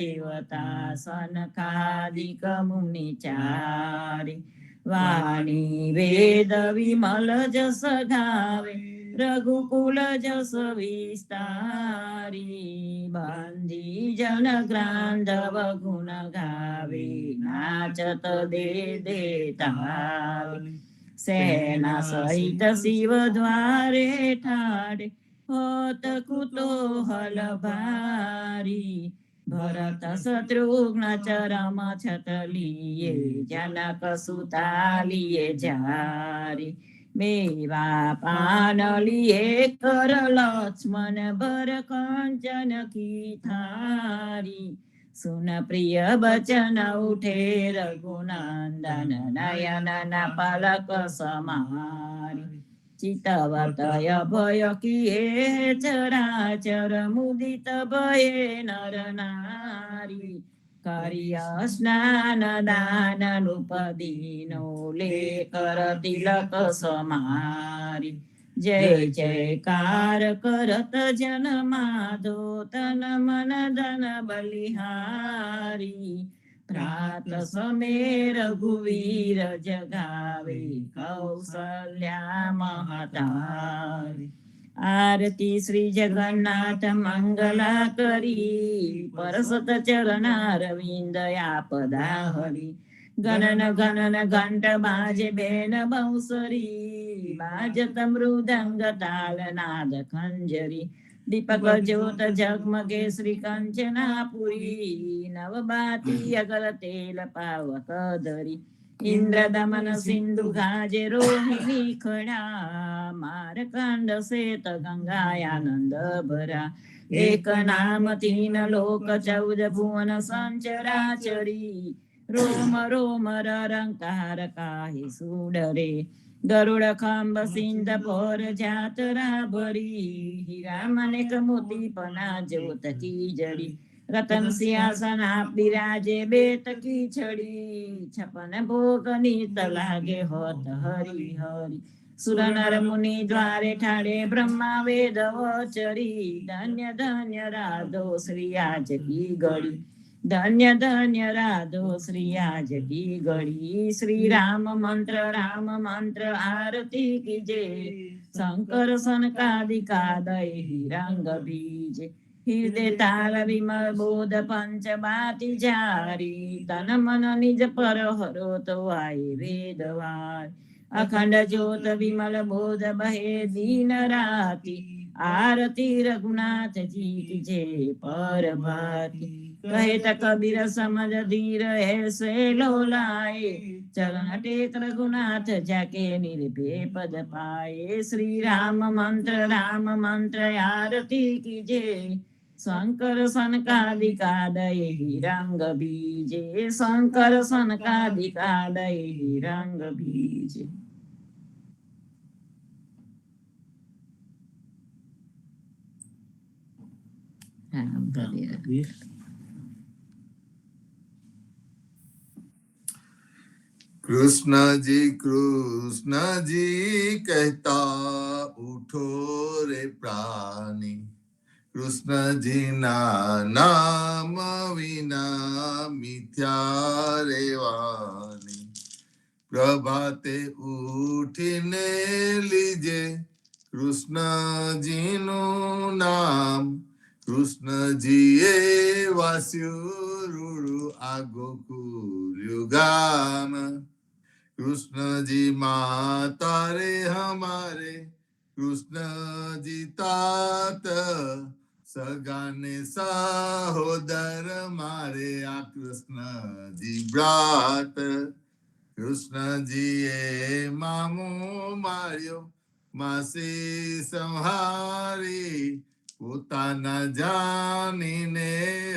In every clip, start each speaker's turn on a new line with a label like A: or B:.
A: દેવતા સનકાદિક મુનિચારી વાણી વેદ વિમલ જસ ગાવે રઘુકુલ જસ વિસ્તારી બંધી જન ગ્રાંધવ ગુણ ગાવે નાચત દે દેતારી સેના સહિત શિવ દ્વારે ઠાડે હોત કુતૂહલ ભારી ભરત શત્રુઘ્ન ચરમ છતલીએ જનક સુતાલીએ જારી મેવા પાનલીએ કર લક્ષ્મણ ભર કંચન કી થારી સુન પ્રિય બચન ઉઠે રઘુનંદન નયન ના પલક સમારી ચિતવતય ભય કિયે ચરાચર મુદિત ભયે નર નારી કર્ય સ્નાન દાન નૃપદીનો લે કર તિલક સમારી જય જયકાર કરત જન માધો તન મન ધન બલિહારી પ્રાત સમે રઘુવીર જગાવે કૌશલ્યા મહતારી આરતી શ્રી જગન્નાથ મંગલા કરી પરસત ચરણારવિંદ આપદા હરી ગણન ગણન ઘંટ બાજે બેન બૌસરી બાજત મૃદંગ તાલ નાદ ખંજરી દીપક જ્યોત જગમગે શ્રી કંચનાપુરી નવબાતી અગર તેલ પાવક ધરી ઇન્દ્ર દમન સિંધુ ગાજે રોહિણી ખડા મારકાંડ શેત ગંગાયાનંદ ભરા એક નામ તીન લોક 14 ભુવન સંચરાચરી રોમ રોમ રંકાર કાહી સુડરે ગરુડ ખંભ સિંધ પોર જાતરા ભરી હીરા મનેક મોતી પના જ્યોત કી જડી રતન સિંહાસન આપ બિરાજે બેત કી છડી 56 ભોગ નીત લાગે હોત હરી હરી સુર નર મુનિ દ્વારે ઠાડે બ્રહ્મા વેદ વચરી ધન્ય ધન્ય રાધો શ્રી આજ કી ગળી ધન્ય ધન્ય રાધો શ્રી આજ કી ગળી શ્રી રામ મંત્ર આરતી કીજે શંકર સનકાદિકા દય રંગ બીજે હૃદય તાલ વિમલ બોધ પંચ બાતી જારી તન મન નિજ પર હરો તો આય વેદવાર અખંડ જ્યોત વિમલ બોધ બહે દીન રાતી આરતી રઘુનાથજી કીજે પર ભાતી કહેત કબીર સમજ ધીર ऐसे लोलाए चरण टेक रघुनाथ जाके निर्भय पद पाए श्री राम मंत्र आरती कीजे शंकर सनकादिका दय रंग बीजे शंकर सनकादिका दय रंग बीजे राम धन्य
B: कृष्ण जी कहता उठो रे प्राणी कृष्ण जी ना नाम विना मिथ्या रे वाणी प्रभाते उठीने लीजे कृष्ण जी नु नाम कृष्ण जी ए वास्यु आगो कुगाम कृष्ण जी माता रे हमारे कृष्ण जी तात सगाने सहोदर मारे आ कृष्ण जी ब्रात कृष्ण जी ए मामू मार्यो मासी संहारी પોતાના જાનીને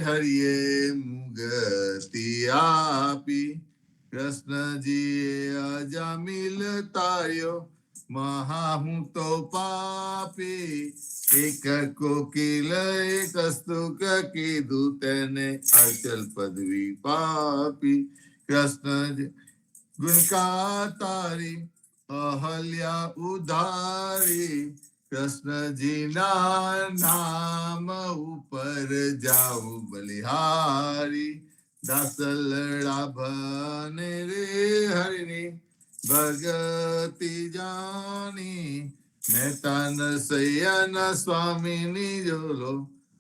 B: હરિએ મુગતિ આપી કૃષ્ણજીએ અજામિલ તાર્યો મહા હું તો પાપી એક કોકિલ એક સ્તુક કીધું તેને અચલ પદવી પાપી કૃષ્ણ ગુણકા તારી અહલ્યા ઉધારી કૃષ્ણજીના નામ ઉપર જાઉં બલિહારી, દાસલડા ભને રે હરિની ભગતિ જાની, મહેતાન સૈયન સ્વામીની જોલો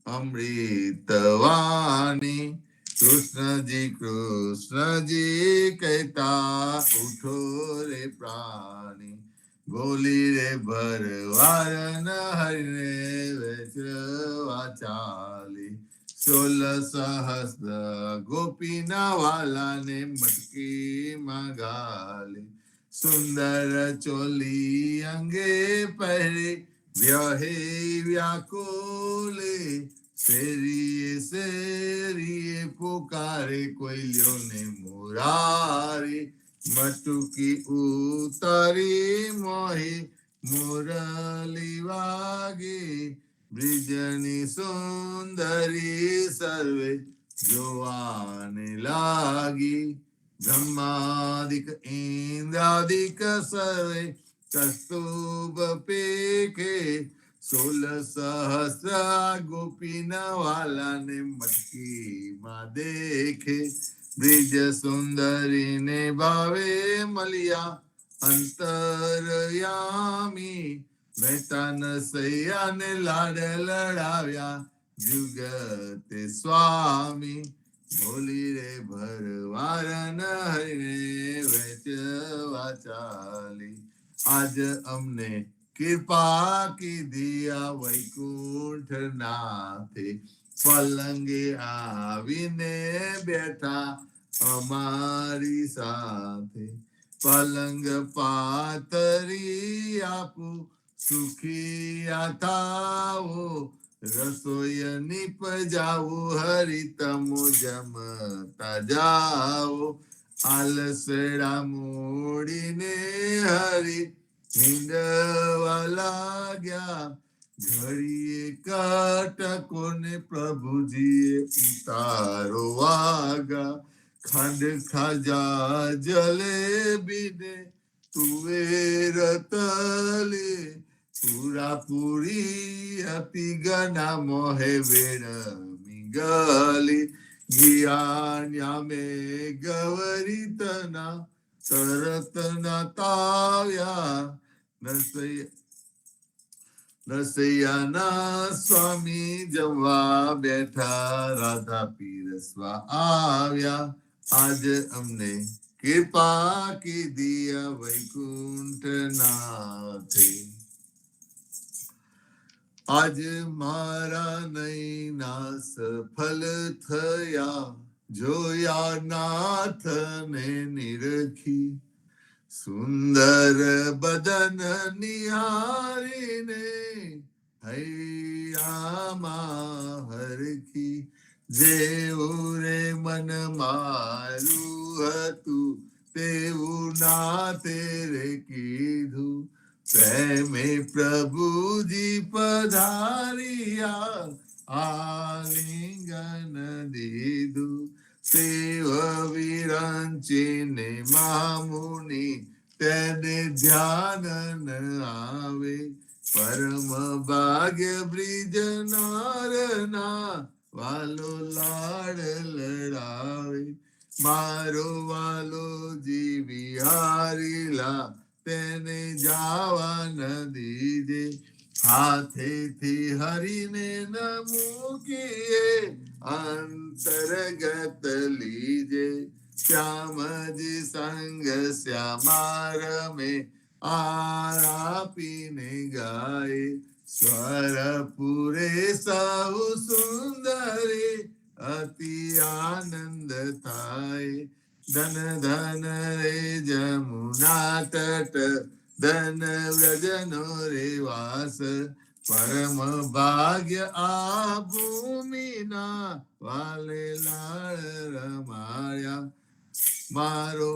B: અમૃતવાણી. કૃષ્ણજી કહેતા ઉઠો રે પ્રાણી, બોલી રે ભરવારન હરિને વેચવા ચાલી. 16 સહસ્ર ગોપીના વાલાને મટકી માં ગાલી, સુંદર ચોલી અંગે પહેરી વ્યહે વ્યાકુલે, શેરીએ પુકારે કોઈલ્યોને મુરારી, મટુકી ઉતારી મોહી મુરલી વાગે, બ્રિજની સુંદરી સર્વે જોવાને લાગી. બ્રહ્માદિક ઇન્દ્રાદિક સર્વે કસ્તુભ પેખે, 16 સહસ્ર ગોપીના વાલાને મટકી માં દેખે. બ્રિજ સુંદરીને ભાવે મળ્યા અંતરયામી, મહેતાન સૈયાને લાડ લડાવ્યા જુગતે સ્વામી. બોલી રે ભરવારન હરિને વેચવા ચાલી, આજ અમને કૃપા કીધી આ વૈકુંઠ નાથે, પલંગે આવીને બેઠા અમારી સાથે. પલંગ પાતરી આપું સુખિયા થાવો, રસોઈ નિપજાવું હરિતમો જમતા જાઓ. આલસડા મોડીને હરી નીંદવા લાગ્યા, ઘડીએ કટકોને પ્રભુજીએ ઉતારો વાગા. ખાંડ ખાજા જલેબીને તુવેર તલે, પૂરી હતી ગના મોહે વેણમી ગલી. ગિયાન્યા મે ગવરી તના તરત ના તાવ્યા, નરસૈયાના સ્વામી જમવા બેઠા, રાધા પીરસવા આવ્યા. આજ અમને કૃપા કીધી વૈકુંઠ નાથે, આજ મારા નૈના સફલ થયા, જોયા નાથને નિરખી. સુંદર બદન નિહારીને હૈયામાં હરખી, જેવું રે મન મારું હતું તેવું નાથે રે કીધું. પ્રેમે પ્રભુજી પધાર્યા, આલિંગન દીધું. શિવ વિરંચીને મામુનિ તેને ધ્યાન ન આવે, પરમ ભાગ્ય બ્રિજ નારના વાલો લાડ લડાવે. મારો વાલો જીવી હારીલા તેને જાવા ન દીજે, હાથેથી હરીને ન મૂકીએ અંતરગત લીજે. શ્યામજી સંગ શ્યામા રમે આરાપીને ગાય, સ્વર પૂરે સૌ સુંદરી અતિ આનંદ થાય. ધન ધન રે જમુના તટ, ધન વ્રજનો રે વાસ, પરમ ભાગ્ય આ ભૂમિના વાલે લાળ રમાયા. મારો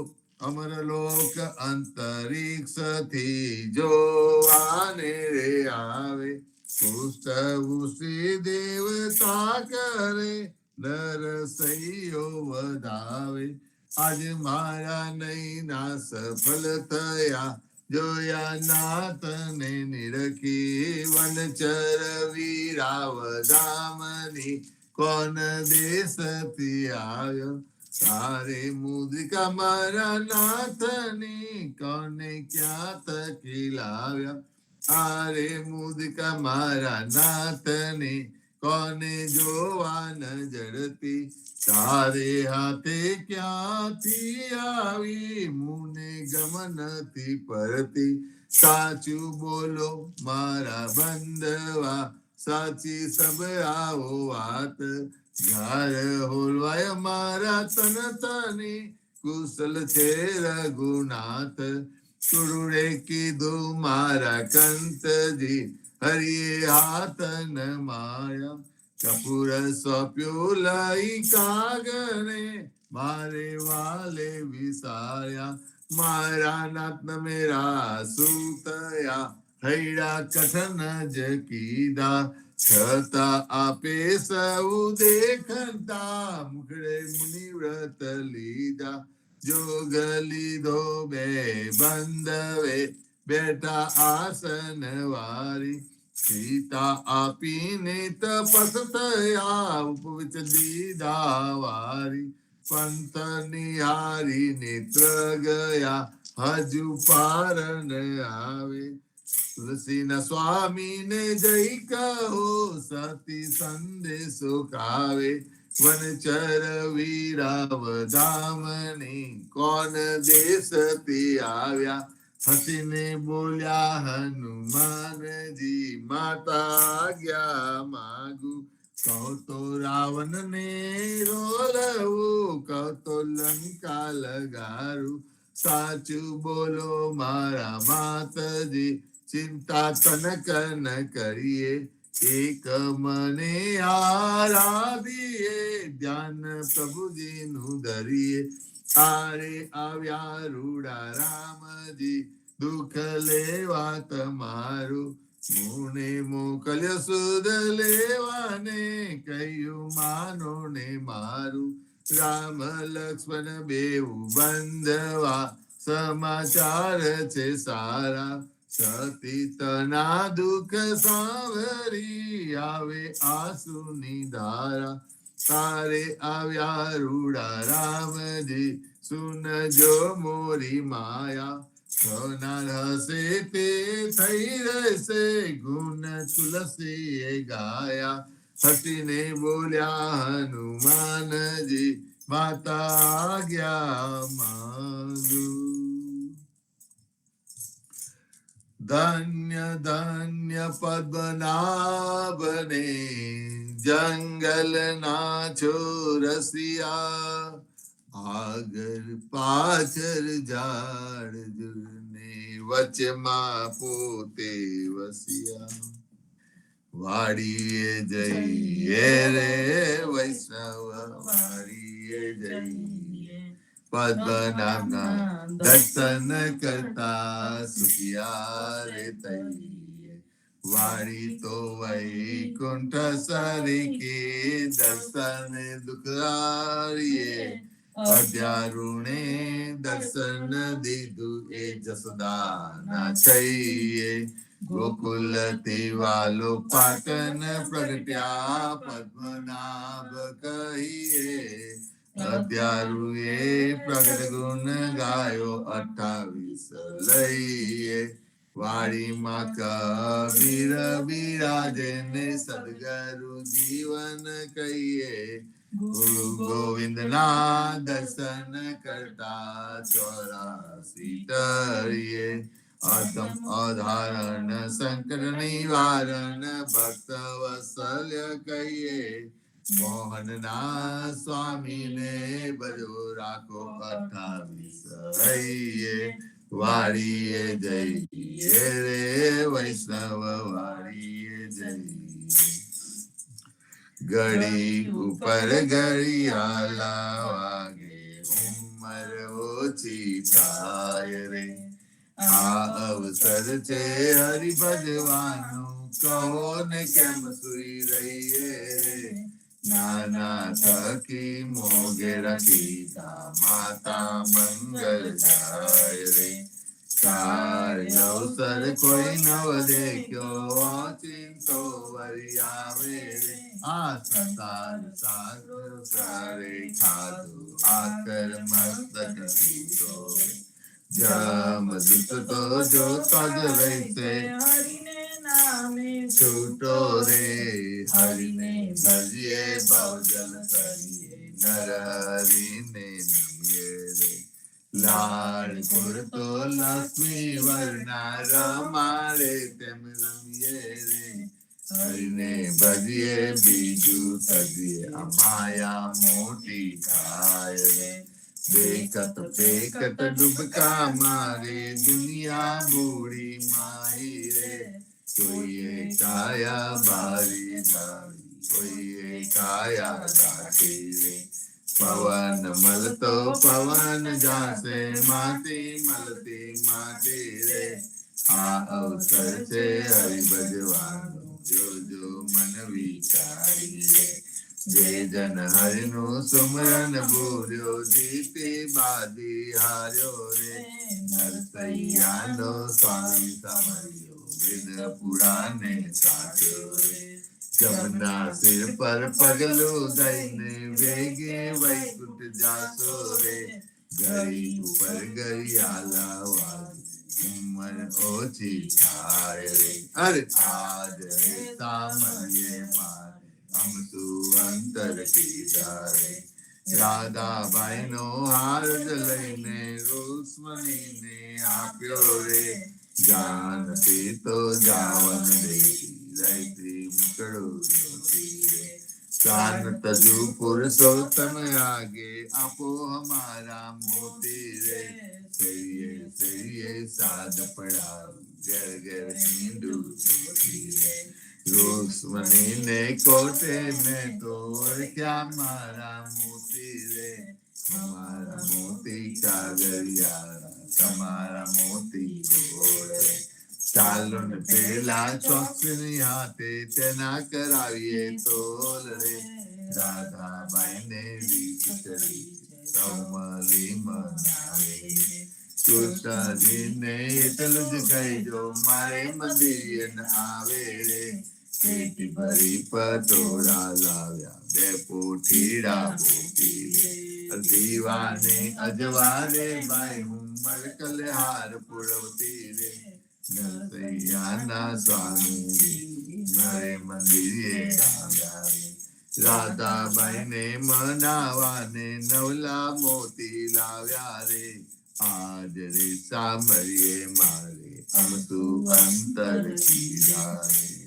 B: અમરલોક અંતરિક્ષ થી જોવાને રે આવે, પુષ્ટભૂષી દેવતા કરે નરસૈયો વધાવે. આજ મારા નૈના સફલ થયા, જોયા નાથને નિરખી વનચર વીરાવદામની કોણ દેશથી આવ્યો તારે મુદ્રિકા મારા નાથની કોને ક્યાં તકી લાવ્યા તારે મુદ્રિકા મારા નાથની કોને જોવા ન જડતી તારે હાથે ક્યાંથી આવી મુને ગમનથી પરતી સાચું બોલો મારા બંધવા સાચી સંભળાવો વાત ઘર હોલવાય મારા તન તની કુશલ છે રઘુનાથ કુરુડે કીધું મારા કંતજી હરિએ હાથ ન માયા કપૂર સોંપ્યો લઈ કાગને મારે વાલે વિસાર્યા મારા નાથ મેરા સૂતયા હૈડા કઠન જ કીધા છતાં આપે સૌ દેખતા મુખડે મુનિવ્રત લીધા જોગ લીધો બે બંધવે બેઠા આસન વારી સીતા આપીને તપસ થયા ઉપવિચ દીધા વારી પંથ નિહારી નેત્ર ગયા હજુ પાર ન આવે તુલસીના સ્વામીને જય કહો સતી સંદેશો કાવે વનચર વીરાવધામની કોણ દેશથી આવ્યા હસીને બોલ્યા હનુમાનજી માતા આજ્ઞા માગુ કહો તો રાવણ ને રોલવું કહો તો લંકા લગારું સાચું બોલો મારા માતજી ચિંતા તનક ન કરીએ એક મને આરાધીએ ધ્યાન પ્રભુજીનું ધરીએ તારે આવ્યા રૂડા રામજી દુઃખ લેવા તમારું મુને મોકલ્યો સુધ લેવાને કહ્યું માનો ને મારું રામ લક્ષ્મણ બેઉ બંધવા સમાચાર છે સારા સતી તના દુઃખ સાવરી આવે આંસુની ધારા તારે આવ્યા રૂડા રામજી સુનજો મોરી માયા થનાર હશે તે થઈ રહેશે ગુણ તુલસીએ ગાયા હસીને બોલ્યા હનુમાનજી માતા આજ્ઞા માંગુ ધન્ય ધન્ય પદ્મનાભને જંગલના ચોરસિયા આગળ પાછળ ઝાડ ને વચમાં પોતે વસિયા વાડીએ જઈએ રે વૈષ્ણવ વાડીએ જઈએ પદ્મનાભના દર્શન કરતા સુખિયા રે તૈયે વાડી તો વૈકુંઠ સરીકે દર્શન દુખારીએ અધ્યારુણે દર્શન દીધું એ જસોદાના છઈએ ગોકુલ વાલો પાટન પ્રગટ્યા પદ્મનાભ કહીએ અધ્યારુએ પ્રગટ ગુણ ગાયો 28 લઈએ વાડીમાં કબીર બિરાજે ને સદગરુ જીવન કહીએ ગુરુ ગોવિંદ ના દર્શન કરતા 84 તરીએ અધમ અધારણ સંકટ નિવારણ ભક્ત વત્સલ્ય કહીએ મોહન ના સ્વામી ને ભજો રાખો 28 રહીએ વાડીએ જઈએ રે વૈષ્ણવ વાડીએ જઈએ ઘડી ઉપર ઘડિયાળા વાગે ઉંમર ઓછી થાય રે આ અવસર છે હરિ ભજવાનું કહો ને કેમ સુઈ રહીએ રે નાના થકી મોગે રખીતા માતા મંગલ જાય રે સારે અવસર કોઈ નવ દેખ્યો ચિંતો વરી આવે રે આ સંસાર સાગર સારે ખાધું આકર મસ્તક પીતો જમ દુત તો જોતો જ રહેશે
A: હરિને નામે
B: છૂટો રે હરિને ભજીએ બહુજન કરીએ નર હરિને નમીએ રે લાડ કરતો લક્ષ્મી વર્ણા રમાડે તેમ રમીએ રે હરિને ભજીએ બીજું તજીએ આ માયા મોટી થાય રે બેકત બેકત ડૂબકા મારે દુનિયા બુડી માહી રે કોઈએ કાયા બારી જાવી કોઈએ કાયા દાટી રે પવન મળતો પવન જાશે માટી મળતી માટી રે આ અવસર છે હરિ ભજવાનો જો મન વિચારી રે જે જન હરિનું સુમરન બોલ્યો જીતી બાદી હાર્યો રે નરસૈયાનો સ્વામી સમર્યો વેદ પુરાણે સાચ્યો રે જમના સિર પર પગલું દઈને વેગે વૈકુંઠ જાશો રે ગરી ઉપર ગરિયાલા વાગે ઉંમર ઓછી થાય રે અરે આજ રે સામરીએ મારે અમતું અંતર કીધા રે રાધાબાઈ નો હાર જ લઈને રૂક્ષ્મણીને આપ્યો રે જાનથી તો જાવન દેખી રૈત્રી મુકડો જોતી રે કાન તજુ પુરુષોત્તમ આગે આપો હમારા મોતી રે સૈયે સૈયે સાદ પડાવ ઘેર ઘેર હિંદુ જોતી રે રૂક્ષ્મણીને કોટે મેં તો ઓળખ્યા મારા મોતી રે હમારા મોતી કાગરિયા તમારા મોતી ગોળ રે ચાલો ને પેલા ચોકની હાથે તેના કરાવીએ તોલ રે રાધાબાઈ ને રીત કરી કૌમલી મનાવે કૃષ્ણજીને એટલું જ કહીજો મારે મંદિર આવે રે પેટી ભરી પટોળા લાવ્યા બે પોઠીડા પોટી રે દીવાને અજવારે બાઈ ઉમર કલહાર પુરવતી રે નરસૈયાના સ્વામી મારે મંદિરે આવ્યા રે રાધાબાઈ ને મનાવાને નવલા મોતી લાવ્યા રે આજ રે સામરીએ મારે અમતું અંતર કીધા રે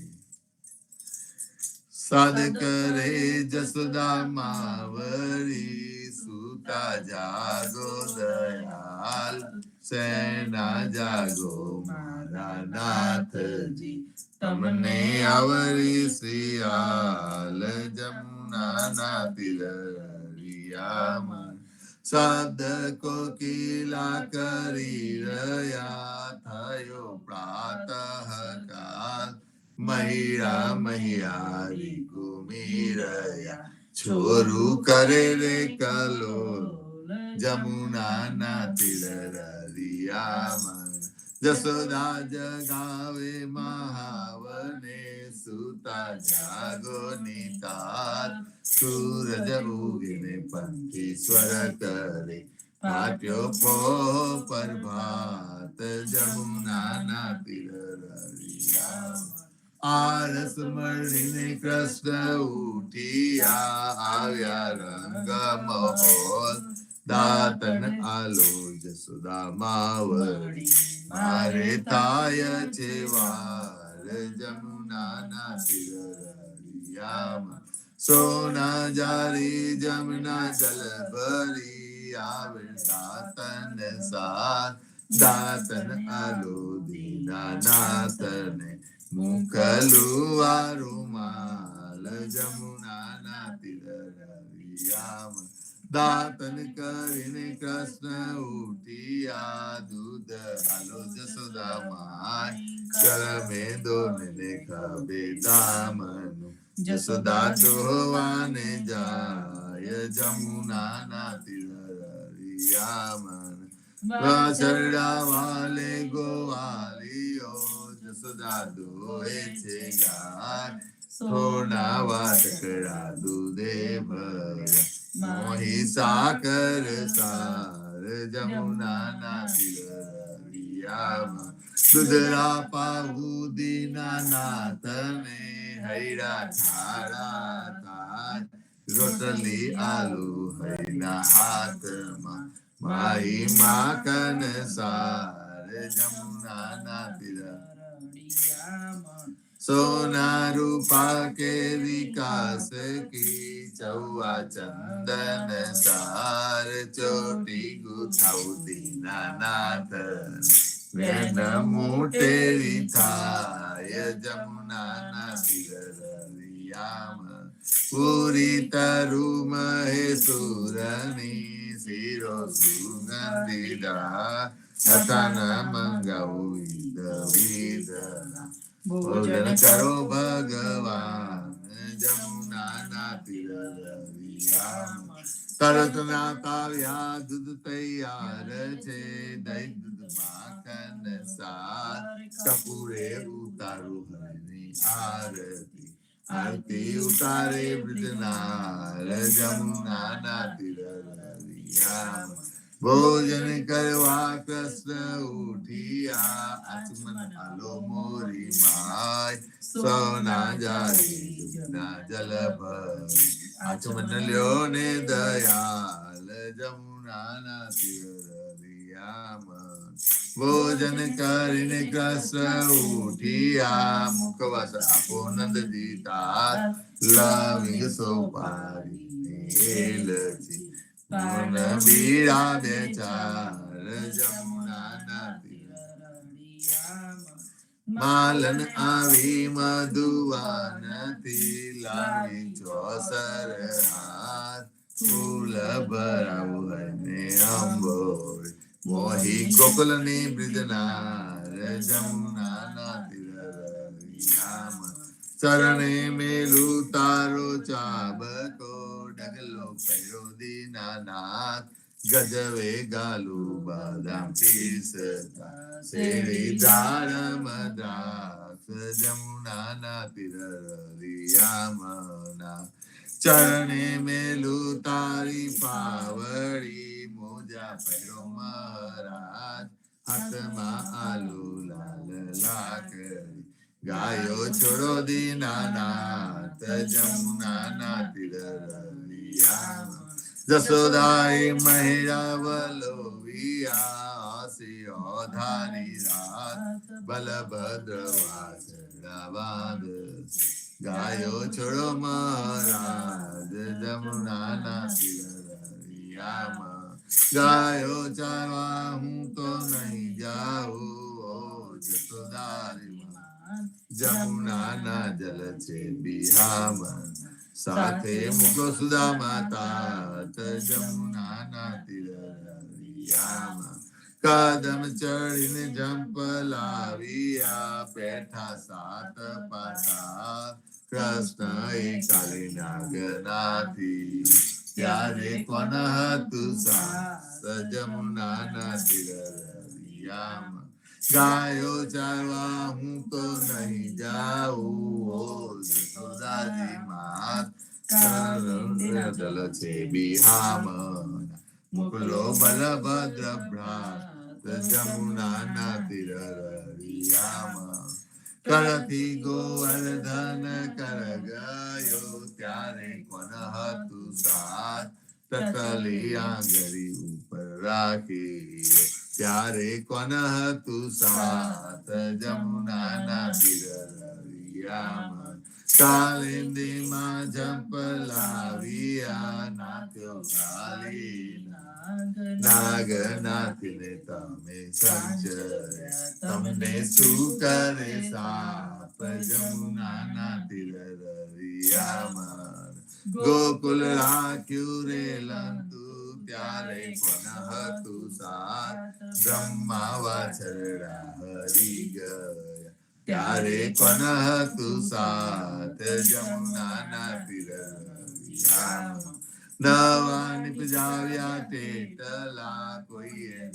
B: સાદ કરે જસોદા માવરી સુતા જાગો દયાલ સેના જાગો મારા નાથજી તમને આવરી સિયાલ જમુના તીરિયામાં સાધકો કિલા કરી રહ્યા થયો પ્રાતઃ કાલ મહિરા મહિયારી કુમીરયા છોરું કરે રે કલો જમુના તીરિયામાં જસોદા જગાવે મહાવને સુતા જાગો નિતાર સૂરજ ઉગીને પંખી સ્વર કરે પાટ્યો પો પ્રભાત જમુના તીરિયામાં આરસ મળીને કૃષ્ણ ઉઠિયા આવ્યા રંગ મહોલ દાતન આલો જસોદા માવડી મારે થાય છે વાર જમુના તીરિયામાં સોના જારી જમના જલ ભરી આવે દાતન સાર દાતન આલો દીના નાથને મુખલુઆ રૂમાલ જમુના તીરિયામાં દાતન કરીને કૃષ્ણ ઉઠિયા દૂધ આલો જસોદા માય કરમે દોને ખબે દામનું જસોદા દોવાને જાય જમુના તીરિયામાં વાછરડા વાલે ગોવાલીઓ જસોદા દોહે છે ગાય સોના વાટકડા દૂધે ભર્યા મોહી સાકર સાર જમુનાના તિરરિયામાં દુધરા પાવું દીના નાથને હૈરા ઠારા થાય રોટલી આલુ હૈના હાથમાં માહી માકન સાર જમુનાના તિરરિયામાં સોના રૂપા કે વિકાસ કી ચૌવા ચંદન સાર ચોટી ગુથાઉ દીનાનાથ વેન મોટેરી થાય જમુનાના તિરરિયામાં પૂરી તરુ મહેસુરની શિરો સુગંધીદા અથાન મંગાવું વિદના ભોજન કરો ભગવાન જમુનાના તિરરિયામાં તરત ના તાવ્યા દૂધ તૈયાર છે દહીં દૂધ માખન સાર કપૂરે ઉતારું હરની આરતી આરતી ઉતારે બ્રજનાર જમુનાના તિરરિયામાં ભોજન કરવા કૃષ્ણ ઉઠિયા આચમન આલો મોરી માય સોના જારી જમના જલ ભરી આચમન લ્યો ને દયાલ જમુનાના તિરરિયામાં ભોજન કરીને કૃષ્ણ ઉઠિયા મુખવાસ આપો નંદજી તાર લવિંગ સોપારી એલચી પૂર્ણ બીડા બેચાર જમુનાના તિરરિયામાં માલન આવી મધુવાનથી લાવી ચોસર હાથ ફૂલ ભરાવું અને અંબોળ મોહી ગોકુલની બ્રિજનાર જમુનાના તિરરિયામાં ચરણે મેલું તારો ચાબકો ડગલો પૈરો દીનાનાથ ગજવે ગાલુ બાદામ પીસતા શેરી દાડમ દ્રાક્ષ જમુનાના તિરરિયામાં ચરણે મેલું તારી પાવડી મોજા પૈરો મહારાજ હાથમાં આલુ લાલ લાકડી ગાયો છોડો દીનાનાથ જમુનાના તિરરિયામાં જસોદાઈ મહિરા વલોવિયા સિંહો ધારી રાત બલભદ્ર વાસડાવાદ ગાયો છોડો મહારાજ જમુનાના તિરરિયામાં ગાયો ચારવા હું તો નહીં જાઉં જસોદારી જમુનાના જલ છે બિહામાં સાથે મુકો સુદા માતા જમુનાના તિરરિયામાં કદમ ચડીને જંપલાવ્યા પેઠા સાત પાટા કૃષ્ણ કાલી નાગનાથી ત્યારે કોણ હતું સાસ જમુનાના તિરરિયામાં ગાયો ચારવા હું તો નહીં જાઉં જસોદાજી માત જલ છે બિહામાં મોકલો બલભદ્ર ભ્રાત જમુનાના તિરરિયામાં કરથી ગોવર્ધન કર ગયો ત્યારે કોણ હતું સાથ તકલી આંગળી ઉપર રાખી ત્યારે કોણ હતું સાથ જમુનાના તિરરિયામાં કાલિંદીમાં જંપલાવ્યા નાથ્યો કાલી નાગનાથને તમે સંચય તમને શું કરે સાપ જમુનાના તિરરિયામાં ગોકુલ રાખ્યું રે લંતુ ત્યારે કોણ હતું સાથ બ્રહ્મા વાછરડા હરી ગયા ત્યારે કોણ હતું સાથ જમુનાના તિરરિયામાં નવા નિપજાવ્યા તેટલા કોઈએ ન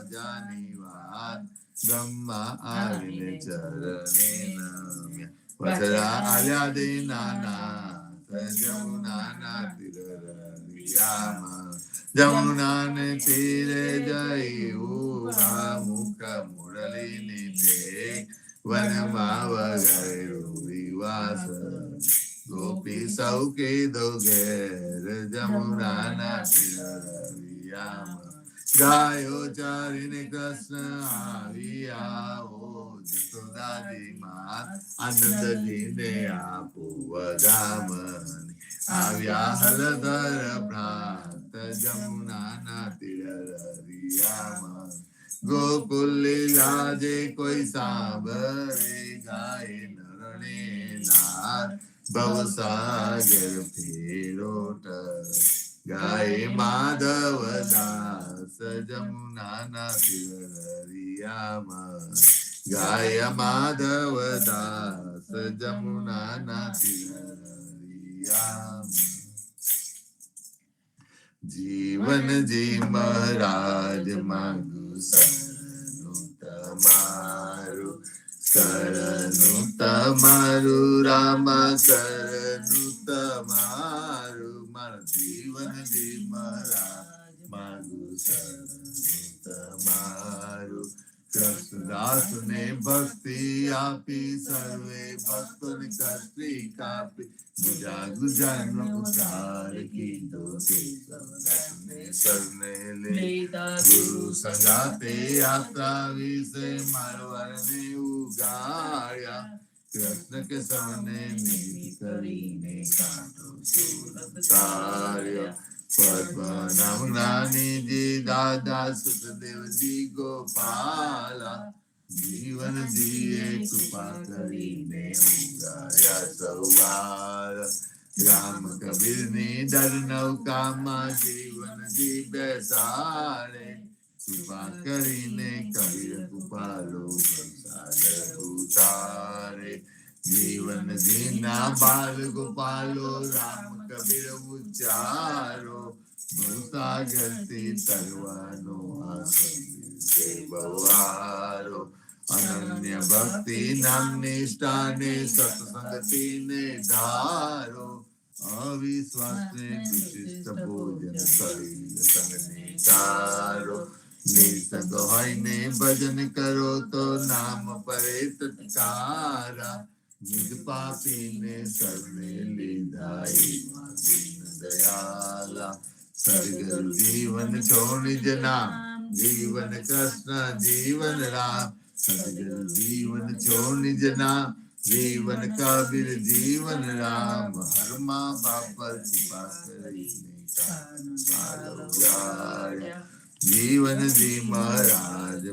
B: જાની વાત બ્રહ્મા આવીને ચરણે નમ્યા વચરા આલ્યા દે નાના જમુનાના તીરમાં જમુનાને તીરે જઈ ઉભા મુખ મુરલીને તે વનમાં વગાડ્યો વિવાસ ગોપી સૌ કે દો ઘેર જમુનાના તીરમાં ગાયો ચારીને કૃષ્ણ આવ્યા ઓ જસોદાજી માં આનંદજીને આપો વગામન આવ્યા હલધર પ્રાંત જમુનાના તીરમાં ગોકુલ રાજે કોઈ સાંભળે ગાય નરણે નાદ ભવસાગર ફેરોટ ગાય માધવ દાસ જમુનાના તીરમાં ગાય માધવ દાસ જમુનાના તીરમાં જીવન જી મહારાજ માંગુ શરણું તમારું રામ શરણું તમારું મારા જીવન જી મહારાજ માંગુ શરણું તમારું કૃષ્ણદાસ ને ભક્તિ આપી સર્વે ભક્તોને કષ્ટી કાપી ગુજા ગુજાનો ઉદ્ધાર કીધો તે શરણે લે ગુરુ સંગાતે યાત્રા વિશે મારવારને ઉગાડ્યા કૃષ્ણ કે સમને નિધિ કરીને કાંઠો સુરત તાર્યા પદ્મનાભ જ્ઞાનીજી દાદા સુખદેવજી ગોપાલા જીવન જીએ કૃપા કરીને ઉગાર્યા સૌવાર રામ કબીર ની દર નૌકામાં જીવન જી બેસાડે કૃપા કરીને કબીર કૃપાલો પ્રસાદ ઉતારે જીવન જીના બાલ ગોપાલો રામ કબીર ઉચ્ચારો ભવસાગરથી તરવાનો આસન બવારો અનન્ય ભક્તિ નામ નિષ્ઠાને સત્સંગતિ ને ધારો અવિશ્વાસને વિશિષ્ટ ભોજન શરીર સંગને તારો નિસંગ હોઈને ભજન કરો તો નામ પરે તત્કારા નિજ પાપીને શરણે લીધા એવા દીન દયાલા સદગુરુ જીવન છોડી જના જીવન કૃષ્ણ જીવન રામ સદગુરુ જીવન છોડી જના જીવન કબીર જીવન રામ હરમા બાપર કૃપા કરીને કાલો જાળ્યા જીવન જી મહારાજ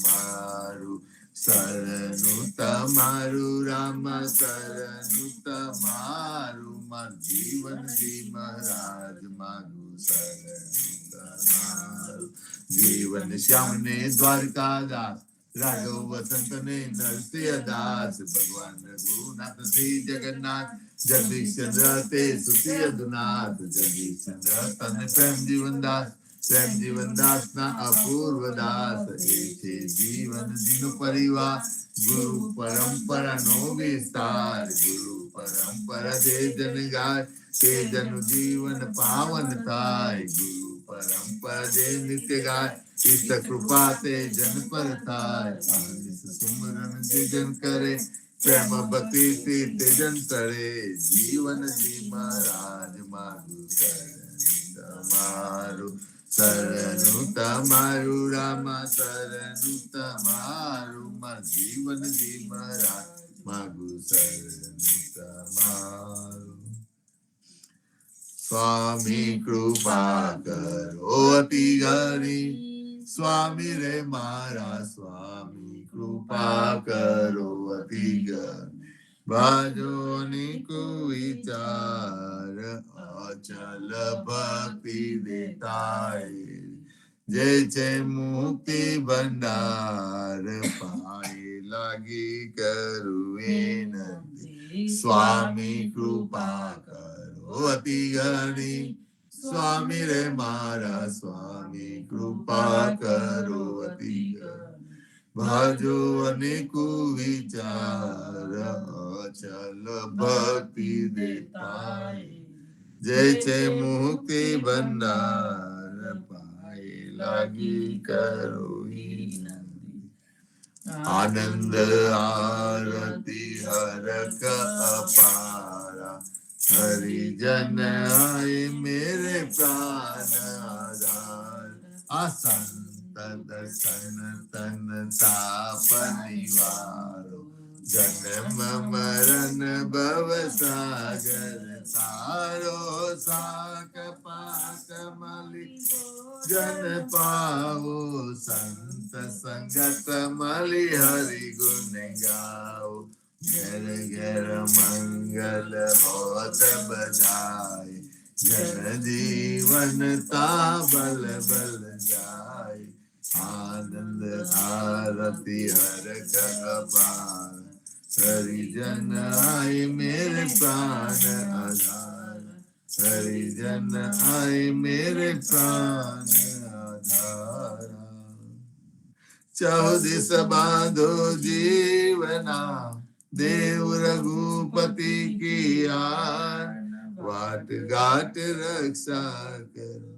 B: મારું શરણું તમારું રામ શરણું તમારું મારું જીવન જી મહારાજ મારું શરણું તમારું જીવન શ્યામ ને દ્વારકાદાસ રાઘવ વસંત ને નરસિંહદાસ ભગવાન રઘુનાથ શ્રી જગન્નાથ જગદીશ ચંદ્ર તે સુતી અધુનાથ જગદીશ ચંદ્ર તન પ્રેમ જીવનદાસ પ્રેમ જીવનદાસ ના અપૂર્વ દાસ એ છે જીવન જીનો પરિવાર ગુરુ પરંપરા નો વિસ્તાર ગુરુ પરંપરા જે જન ગાય તે જન જીવન પાવન થાય ગુરુ પરંપરા જે નિત્ય ગાય ઈષ્ટ કૃપા તે જન પર થાય અહર્નિશ સુમરન જે જન કરે પ્રેમ ભક્તિ થી તે જન તરે જીવન જી મહારાજ મારું તમારું શરણું તમારું રામ શરણું તમારું મારું જીવન જી મહારાજ મારું શરણું તમારું સ્વામી કૃપા કરો અતિ ઘણી સ્વામી રે મારા સ્વામી કૃપા કરો અતિ ઘણી બાજો વિચાર અચલ ભક્તિ દેતાય જે છે મુક્તિ ભંડાર પાય લાગી કરું વિનંતી સ્વામી કૃપા કરો અતિ ઘણી. સ્વામી રે મારા સ્વામી, કૃપા કરો અતિ ઘણી. ભજો અનેકો વિચાર, અચલ ભક્તિ દેતાય. જય છે મુક્તિ ભંડાર, પાય લાગી કરો વિનંતી. આનંદ આરતી હરક અપારા, હરિજન આય મેરે પ્રાણ આધાર. આ સંત દર્શન તન તાપ નિવારો, જન્મ મરણ ભવ સાગર તારો. સાક પાક મલી જન પાવો, સંત સંગત મલી હરિ ગુણ ગાઓ. ઘેર ઘેર મંગલ હોત બધાય, જન જીવન તા બલ બલ જાય. આનંદ આરતી હરક અપાર, હરિજન આય મેરે પ્રાણ આધાર. હરિજન આય મેરે પ્રાણ આધાર. ચૌદિસ બાંધો જીવના, દેવ રઘુપતિ કી આર. વાટ ઘાટ રક્ષા કરો,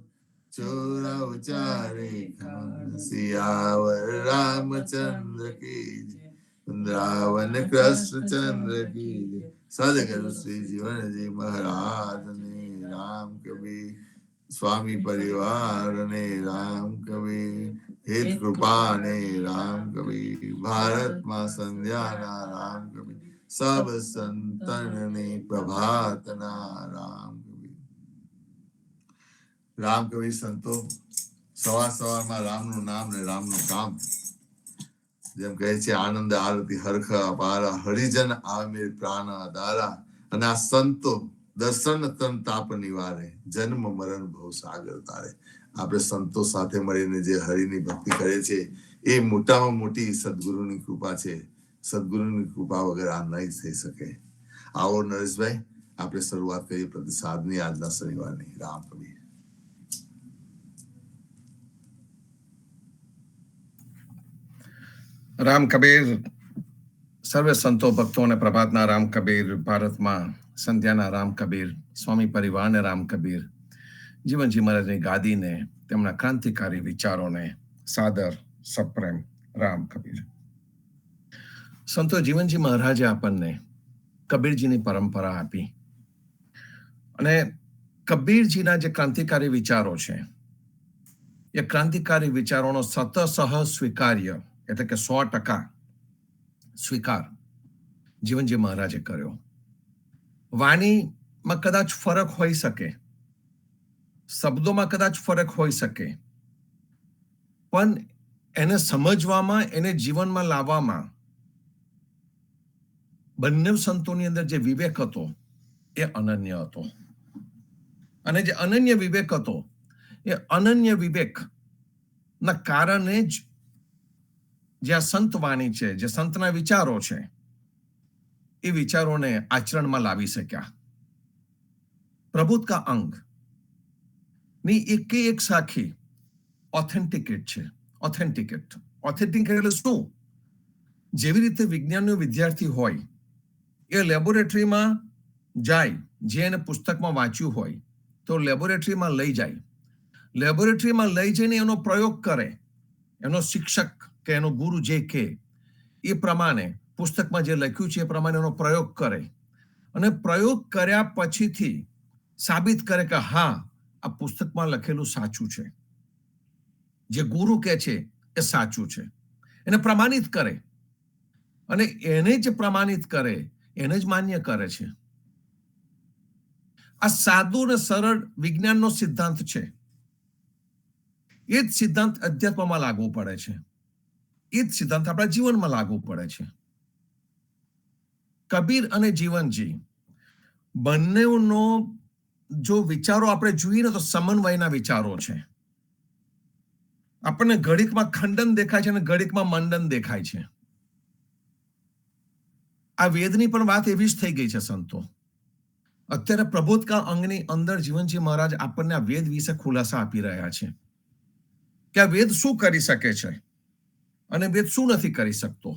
B: ચોરા ઉચારે ખાન. સિયાવર રામચંદ્ર કી જય, વૃંદાવન કૃષ્ણચંદ્ર કી જય. સદગુરુ શ્રી જીવનજી મહારાજ ને રામ કબીર. સ્વામી પરિવાર ને રામ કબીર. હિત કૃપા ને રામ કબીર. ભારતમાં સંધ્યાના રામ કબીર. સબ સંતન ને પ્રભાતના રામ કબીર. રામ કબીર સંતો સવાર સવારમાં રામનું નામ ને રામનું કામ. જેમ કહે છે, આનંદ આરતી હરખ અપારા, હરિજન આવે પ્રાણ આધારા. અને આ સંતો દર્શન તન તાપ નિવારે, જન્મ મરણ ભવ સાગર તારે. આપણે સંતો સાથે મળીને જે હરિની ભક્તિ કરે છે, એ મોટામાં મોટી સદગુરુની કૃપા છે. સદગુરુની કૃપા વગર આ નહીં થઈ શકે. આવો નરેશભાઈ, આપણે શરૂઆત કરીએ પ્રતિસાદની આજના શનિવારની. રામ કબીર.
C: રામ કબીર. સર્વે સંતો ભક્તોને પ્રભાતના રામ કબીર. ભારતમાં સંધ્યાના રામ કબીર. સ્વામી પરિવારને રામ કબીર. જીવનજી મહારાજની ગાદીને, તેમના ક્રાંતિકારી વિચારોને સાદર સપ્રેમ રામ કબીર. સંતો જીવનજી મહારાજે આપણને કબીરજીની પરંપરા આપી, અને કબીરજીના જે ક્રાંતિકારી વિચારો છે, એ ક્રાંતિકારી વિચારોનો સતસહ સ્વીકાર્ય, એટલે કે 100% સ્વીકાર જીવનજી મહારાજે કર્યો. વાણીમાં કદાચ ફરક હોઈ શકે, શબ્દોમાં કદાચ ફરક હોઈ શકે, પણ એને સમજવામાં, એને જીવનમાં લાવવામાં બંને સંતોની અંદર જે વિવેક હતો એ અનન્ય હતો. અને જે અનન્ય વિવેક હતો, એ અનન્ય વિવેકના કારણે જ જે આ સંત વાણી છે, જે સંતના વિચારો છે, એ વિચારોને આચરણમાં લાવી શક્યા. પ્રભુત કા અંગ ની એક સાખી ઓથેન્ટિકેટ છે. ઓથેન્ટિકેટ એટલે શું? જેવી રીતે વિજ્ઞાનનો વિદ્યાર્થી હોય, એ લેબોરેટરીમાં જાય, જે એને પુસ્તકમાં વાંચ્યું હોય તો લેબોરેટરીમાં લઈ જાય. લેબોરેટરીમાં લઈ જઈને એનો પ્રયોગ કરે. એનો શિક્ષક કે એનો ગુરુ જે કહે એ પ્રમાણે, પુસ્તકમાં જે લખ્યું છે એ પ્રમાણે એનો પ્રયોગ કરે. અને પ્રયોગ કર્યા પછીથી સાબિત કરે કે હા, આ પુસ્તકમાં લખેલું સાચું છે, જે ગુરુ કહે છે એ સાચું છે. એને પ્રમાણિત કરે, અને એને જ પ્રમાણિત કરે, એને જ માન્ય કરે છે. આ સાદું અને સરળ વિજ્ઞાનનો સિદ્ધાંત છે. એ જ સિદ્ધાંત અધ્યાત્મમાં લાગુ પડે છે. એ જ સિદ્ધાંત આપણા જીવનમાં લાગુ પડે છે. કબીર અને જીવનજી બંનેનો જો વિચારો આપણે જોઈએ ને, તો સમન્વયના વિચારો છે. આપણને ઘડીકમાં ખંડન દેખાય છે અને ઘડીકમાં મંડન દેખાય છે. આ વેદની પણ વાત એવી જ થઈ ગઈ છે સંતો. અત્યારે પ્રબોધકા અંગની અંદર જીવનજી મહારાજ આપણને આ વેદ વિશે ખુલાસા આપી રહ્યા છે કે આ વેદ શું કરી શકે છે અને વેદ શું નથી કરી શકતો.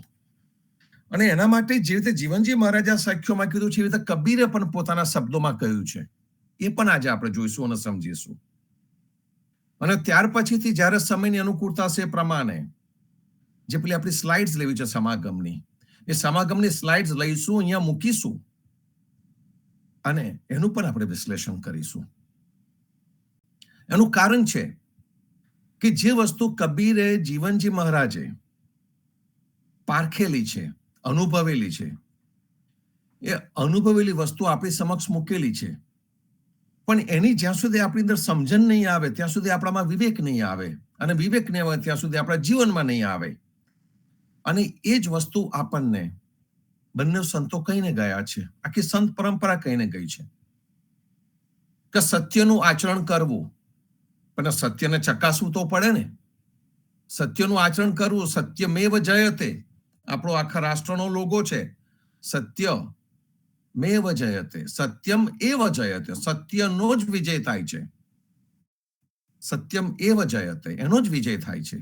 C: અને એના માટે જે રીતે જીવનજી મહારાજ આ સાખ્યોમાં કીધું છે એ રીતે કબીરે પણ પોતાના શબ્દોમાં કહ્યું છે. એ પણ આજે આપણે જોઈશું અને સમજીશું. અને ત્યાર પછીથી જ્યારે સમયની અનુકૂળતા છે એ પ્રમાણે જે પેલી આપણી સ્લાઇડ્સ લેવી છે સમાગમની, એ સમાગમની સ્લાઇડ્સ લઈશું, અહીંયા મૂકીશું અને એનું પણ આપણે વિશ્લેષણ કરીશું. એનું કારણ છે કે જે વસ્તુ કબીરે જીવનજી મહારાજે પારખેલી છે, અનુભવેલી છે, એ અનુભવેલી વસ્તુ આપણી સમક્ષ મૂકેલી છે, પણ એની જ્યાં સુધી આપણી અંદર સમજણ નહીં આવે ત્યાં સુધી આપણામાં વિવેક નહીં આવે, અને વિવેક નહીં આવે ત્યાં સુધી આપણા જીવનમાં નહીં આવે. અને એ જ વસ્તુ આપણને બંને સંતો કહીને ગયા છે, આખી સંત પરંપરા કહીને ગઈ છે કે સત્યનું આચરણ કરવું, પણ સત્યને ચકાસવું તો પડે ને. સત્યનું આચરણ કરવું, સત્યમેવ જયતે, આપણો આખા રાષ્ટ્રનો લોગો છે, સત્ય મેવ જયતે, સત્યમ એવ જયતે, સત્યનો જ વિજય થાય છે. સત્યમ એવ જયતે, એનો જ વિજય થાય છે.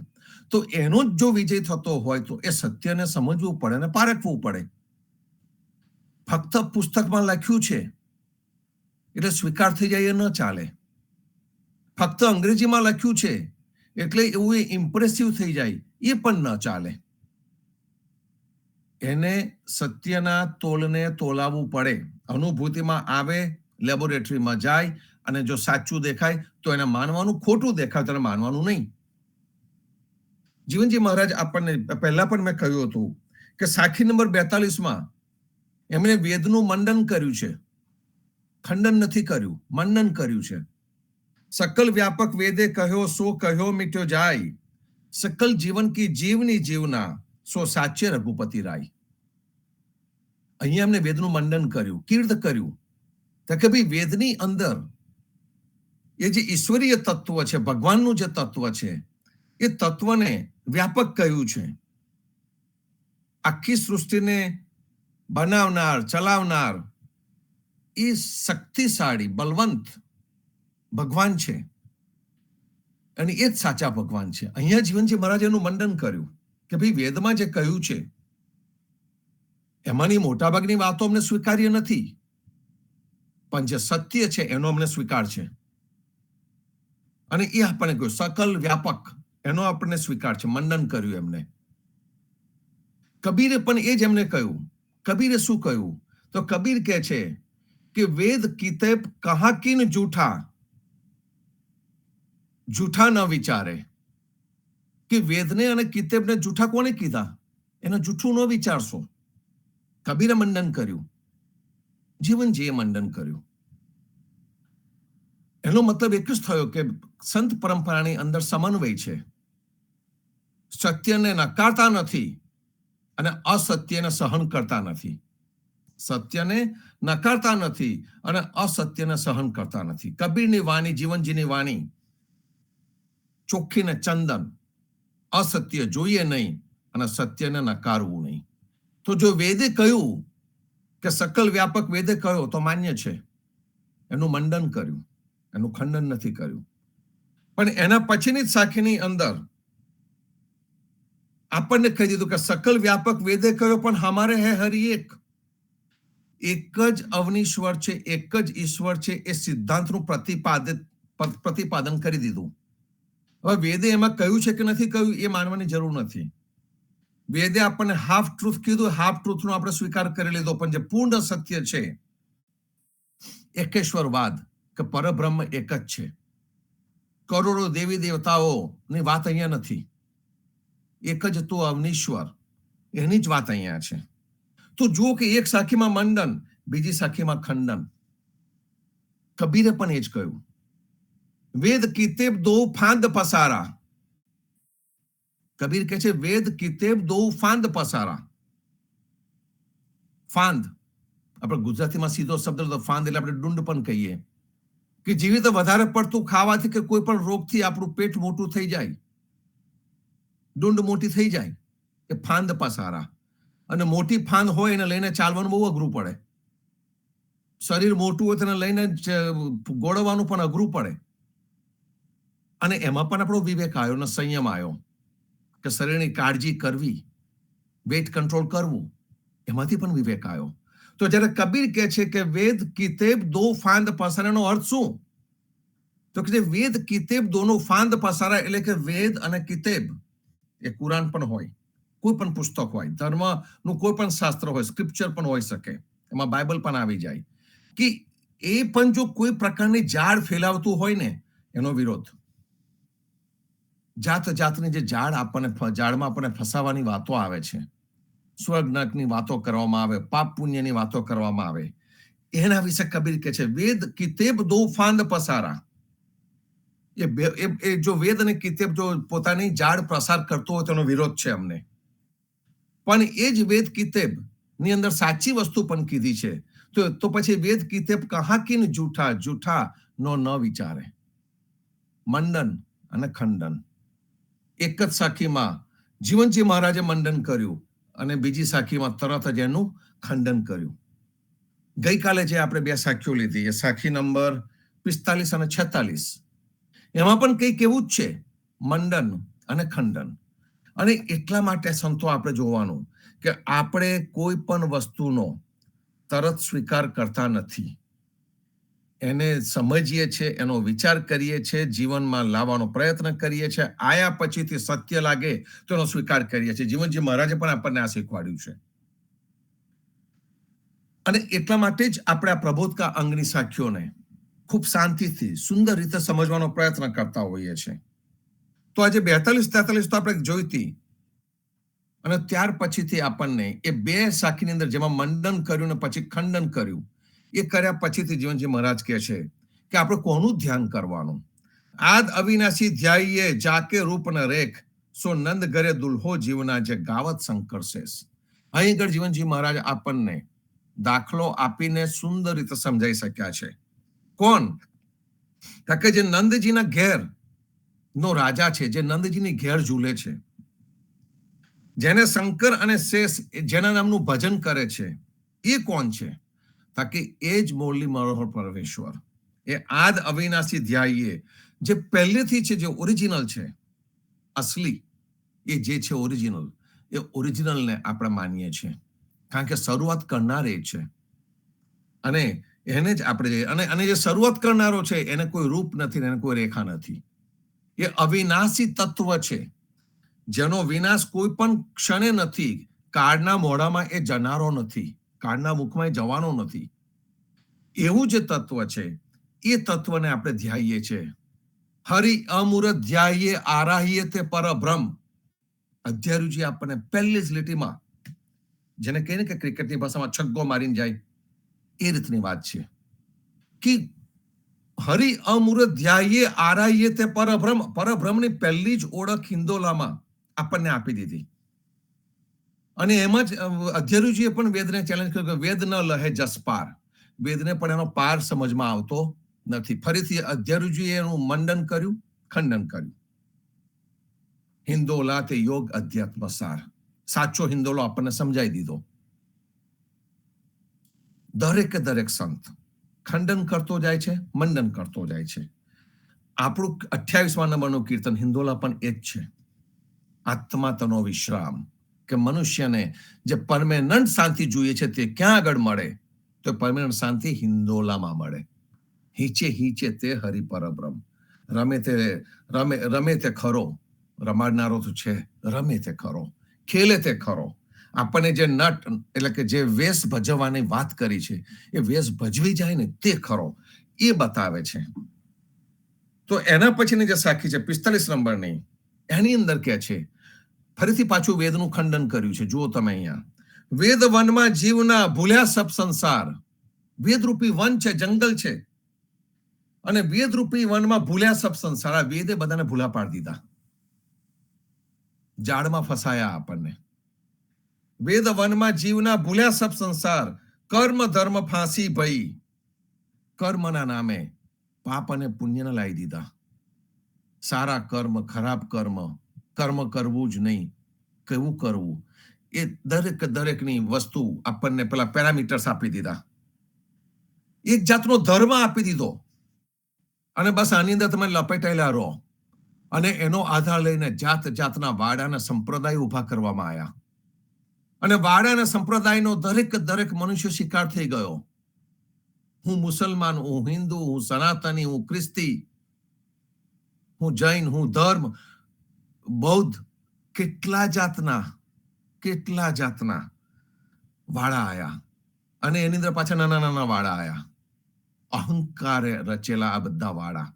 C: તો એનો જ જો વિજય થતો હોય તો એ સત્યને સમજવું પડે અને પારખવું પડે. ફક્ત પુસ્તકમાં લખ્યું છે એટલે સ્વીકાર થઈ જાય એ ન ચાલે. ફક્ત અંગ્રેજીમાં લખ્યું છે એટલે એવું એ ઇમ્પ્રેસિવ થઈ જાય એ પણ ન ચાલે. એને સત્યના તોલને તોલાવવું પડે. અનુભૂતિમાં આવે, લેબોરેટરીમાં જાય, અને જો સાચું દેખાય તો એને માનવાનું, ખોટું દેખાય તો એને માનવાનું નહીં. જીવનજી મહારાજ આપણને પહેલા પણ મેં કહ્યું હતું કે સાખી નંબર 42માં એમણે વેદનું મંડન કર્યું છે, ખંડન નથી કર્યું, મંડન કર્યું છે. सकल व्यापक वेदे कहो सो कहो मिट्यो जाय, सकल जीवन की जीवनी जीवना सो साचे रघुपति राय. અહીંયા એમને વેદનું મંડન કર્યું. કેવી રીતે કર્યું? તો કે ભાઈ વેદની અંદર એ જે ઈશ્વરીય તત્વ છે, ભગવાનનું જે તત્વ છે, એ તત્વને વ્યાપક કહ્યું છે. આખી સૃષ્ટિને બનાવનાર, ચલાવનાર એ શક્તિશાળી, બલવંત ભગવાન છે, અને એ જ સાચા ભગવાન છે. અહીંયા જીવનજી મહારાજ એનું મંડન કર્યું કે ભાઈ વેદમાં જે કહ્યું છે એમાંની મોટાભાગની વાતો અમને સ્વીકાર્ય નથી, પણ જે સત્ય છે એનો અમને સ્વીકાર છે. અને એ આપણને કહ્યું સકલ વ્યાપક, એનો આપણને સ્વીકાર છે. મંડન કર્યું એમને. કબીરે પણ એ જ એમને કહ્યું. કબીરે શું કહ્યું? તો કબીર કહે છે કે વેદ કિતેબ કહા કિન જૂઠા, જૂઠા ન વિચારે. કે વેદને અને કિતેબને જૂઠા કોને કીધા? એને જૂઠું ન વિચારશો. કબીરે મંડન કર્યું, જીવનજીએ મંડન કર્યું. એનો મતલબ એક જ થયો કે સંત પરંપરાની અંદર સમન્વય છે. સત્યને નકારતા નથી અને અસત્યને સહન કરતા નથી. સત્યને નકારતા નથી અને અસત્યને સહન કરતા નથી. કબીરની વાણી, જીવનજીની વાણી ચોખ્ખી ને ચંદન. અસત્ય જોઈએ નહીં અને સત્યને નકારવું નહીં. તો જો વેદે કહ્યું કે સકલ વ્યાપક વેદે કહ્યો તો માન્ય છે. એનું મંડન કર્યું, એનું ખંડન નથી કર્યું. પણ એના પછીની જ સાખીની અંદર આપણને કહી દીધું કે સકલ વ્યાપક વેદે કહ્યો પણ હમારે હે હરિ એક. એક જ અવનીશ્વર છે, એક જ ઈશ્વર છે, એ સિદ્ધાંતનું પ્રતિપાદન કરી દીધું. હવે વેદે એમાં કહ્યું છે કે નથી કહ્યું એ માનવાની જરૂર નથી. વેદે આપણને હાફ ટ્રુથ કીધું, હાફ ટ્રુથનો આપણે સ્વીકાર કરી લીધો. પણ જે પૂર્ણ સત્ય છે, એકેશ્વરવાદ, કે પરબ્રહ્મ એક જ છે, કરોડો દેવી દેવતાઓની વાત અહીંયા નથી. એક જ તો અવનીશ્વર, એની જ વાત અહીંયા છે. તો જુઓ કે એક સાખીમાં મંડન, બીજી સાખીમાં ખંડન. કબીરે પણ એ જ કહ્યું. વેદ કિતેબ દો ફાંદ પસારા. કબીર કહે છે વેદ કિતેબ દો ફાંદ પસારા. ફાંદ આપણે ગુજરાતીમાં સીધો શબ્દ તો ફાંદ એટલે આપણે ડુંડ પણ કહીએ. કે જેવી રીતે વધારે પડતું ખાવાથી કે કોઈ પણ રોગથી આપણું પેટ મોટું થઈ જાય, ડુંડ મોટી થઈ જાય, એ ફાંદ પસારા. અને મોટી ફાંદ હોય એને લઈને ચાલવાનું બહુ અઘરું પડે. શરીર મોટું હોય તેને લઈને ગોળવવાનું પણ અઘરું પડે. અને એમાં પણ આપણો વિવેક આવ્યો ને સંયમ આવ્યો કે શરીરની કાળજી કરવી, વેટ કંટ્રોલ કરવું, એમાંથી પણ વિવેક આવ્યો. તો જ્યારે કબીર કહે છે કે વેદ કિતેબ દો ફાંદ પસારાનો અર્થ શું? તો કે વેદ કિતેબ દોનો ફાંદ પસારા, એટલે કે વેદ અને કિતેબ એ કુરાન પણ હોય, કોઈ પણ પુસ્તક હોય, ધર્મનું કોઈ પણ શાસ્ત્ર હોય, સ્ક્રિપ્ચર પણ હોઈ શકે, એમાં બાઇબલ પણ આવી જાય, કે એ પણ જો કોઈ પ્રકારની જાળ ફેલાવતું હોય ને એનો વિરોધ. જાત જાતની જે જાળમાં આપણને ફસાવાની વાતો આવે છે, સ્વર્ગ નરકની વાતો કરવામાં આવે, પાપ પુણ્યની વાતો કરવામાં આવે, એના વિશે કબીર કહે છે વેદ કિતેબ દો ફાંદ પસારા. એ જો વેદ અને કિતેબ જો પોતાની જાળ પ્રસાર કરતો હોય તેનો વિરોધ છે અમને. પણ એ જ વેદ કિતેબ ની અંદર સાચી વસ્તુ પણ કીધી છે. તો પછી વેદ કિતેબ કહા કિન જૂઠા, જૂઠા નો ન વિચારે. મંડન અને ખંડન એક જ સાખીમાં જીવનજી મહારાજે મંડન કર્યું અને બીજી સાખીમાં તરત જ એનું ખંડન કર્યું. ગઈકાલે જે આપણે 2 સાખીઓ લીધી, એ સાખી નંબર 45 અને 46, એમાં પણ કંઈક એવું જ છે, મંડન અને ખંડન. અને એટલા માટે સંતો આપણે જોવાનું કે આપણે કોઈ પણ વસ્તુનો તરત સ્વીકાર કરતા નથી, એને સમજીએ છીએ, એનો વિચાર કરીએ છીએ, જીવનમાં લાવવાનો પ્રયત્ન કરીએ છીએ, આયા પછીથી સત્ય લાગે તો એનો સ્વીકાર કરીએ છીએ. જીવનજી મહારાજે પણ આપણને આ શીખવાડ્યું છે. અને એટલા માટે જ આપણે આ પ્રબોધકા અંગની સાખીઓને ખૂબ શાંતિથી સુંદર રીતે સમજવાનો પ્રયત્ન કરતા હોઈએ છીએ. તો આજે 42-43 તો આપણે જોઈતી, અને ત્યાર પછીથી આપણને એ 2 સાખીની અંદર જેમાં મંડન કર્યું ને પછી ખંડન કર્યું, એ કર્યા પછીથી જીવનજી મહારાજ કહે છે કે આપણે કોનું ધ્યાન કરવાનું? આદ અવિનાશી ધ્યાયે જાકે રૂપ ન રેખ, સો નંદ ઘરે દુલ્હો જીવના જે ગાવત શંકર શેષ. અહીં આગળ જીવનજી મહારાજ આપણને દાખલો આપીને સુંદર રીતે સમજાઈ શક્યા છે. કોણ? કે જે નંદજીના ઘેર નો રાજા છે, જે નંદજીની ઘેર ઝૂલે છે, જેને શંકર અને શેષ જેના નામનું ભજન કરે છે, એ કોણ છે? તાકે એ જ મોરલી મનોહર પરમેશ્વર, એ આદ અવિનાશી ધ્યાયે, જે પહેલેથી છે, જે ઓરિજિનલ છે, અસલી, એ જે છે ઓરિજિનલ, એ ઓરિજિનલને આપણે માનીએ છીએ, કારણ કે શરૂઆત કરનાર એ છે. અને એને જ આપણે અને જે શરૂઆત કરનારો છે એને કોઈ રૂપ નથી, એને કોઈ રેખા નથી. એ અવિનાશી તત્વ છે, જેનો વિનાશ કોઈ પણ ક્ષણે નથી. કાળના મોઢામાં એ જનારો નથી, કાળના મુખમાં એ જવાનો નથી. એવું જે તત્વ છે, એ તત્વને આપણે ધ્યાઈએ છીએ. હરિ અમૂર્ત ધ્યાયે આરાહીએ તે પરબ્રહ્મ. અધ્યારુજી આપણને પહેલી જ લીટીમાં, જેને કહીને કે ક્રિકેટની ભાષામાં છગ્ગો મારીને જાય, એ રીતની વાત છે કે હરિ અમૂર્ત ધ્યાયે આરાહીએ તે પરબ્રહ્મ. પરબ્રહ્મની પહેલી જ ઓળખ હિન્દોલામાં આપણને આપી દીધી. અને એમાં જ અધ્યારુજીએ પણ વેદને ચેલેન્જ કર્યું કે વેદ ન લહે જસ પાર. વેદને પણ એનો પાર સમજમાં આવતો નથી. ફરીથી અધ્યારુજીએ એનું મંડન કર્યું, ખંડન કર્યું. હિન્દોલા તે યોગ અધ્યાત્મ સાર, સાચો હિન્દોલો આપણને સમજાઈ દીધો. દરેકે દરેક સંત ખંડન કરતો જાય છે, મંડન કરતો જાય છે. આપણું 28મા નંબરનું કીર્તન હિન્દોલા પણ એ જ છે. આત્મા તનો વિશ્રામ, કે મનુષ્યને જે પરમેનન્ટ શાંતિ જોઈએ છે તે ક્યાં આગળ મળે? તો પરમેનન્ટ શાંતિ હિન્દોલામાં મળે. હિંચે હિંચે તે હરિ પરબ્રહ્મ. રમે તે ખરો, રમાડનારો તો છે, રમે તે ખરો, ખેલે તે ખરો. આપણને જે નટ એટલે કે જે વેશ ભજવવાની વાત કરી છે, એ વેશ ભજવી જાય ને તે ખરો, એ બતાવે છે. તો એના પછીની જે સાખી છે 45 નંબરની, એની અંદર કે છે, ફરીથી પાછું વેદનું ખંડન કર્યું છે. જુઓ તમે અહીંયા, વેદ વનમાં જીવના ભૂલ્યા સબ સંસાર. વેદરૂપી વન છે, જંગલ છે, અને વેદરૂપી વનમાં ભૂલ્યા સબ સંસાર. આ વેદે બધાને ભૂલા પાડી દીધા, જાળમાં ફસાયા આપણને. વેદ વનમાં જીવના ભૂલ્યા સબ સંસાર, કર્મ ધર્મ ફાંસી ભઈ. કર્મના નામે પાપ અને પુણ્યને લાવી દીધા. સારા કર્મ, ખરાબ કર્મ, કર્મ કરવું જ નહીં, કેવું કરવું, એ દરેકની વસ્તુ આપણને પેલા પેરામીટર્સ આપી દીધા. એક જાતનો ધર્મ આપી દીધો અને બસ આની અંદર તમે લપેટાયેલા રહો. અને એનો આધાર લઈને જાત જાતના વાડાના સંપ્રદાય ઉભા કરવામાં આવ્યા. અને વાડાના સંપ્રદાયનો દરેક મનુષ્ય શિકાર થઈ ગયો. હું મુસલમાન, હું હિન્દુ, હું સનાતની, હું ખ્રિસ્તી, હું જૈન, હું ધર્મ, બૌદ્ધ, કેટલા જાતના વાડા આયા. અને એની અંદર પાછા નાના વાડા આયા. અહંકારે રચેલા આ બધા વાડા.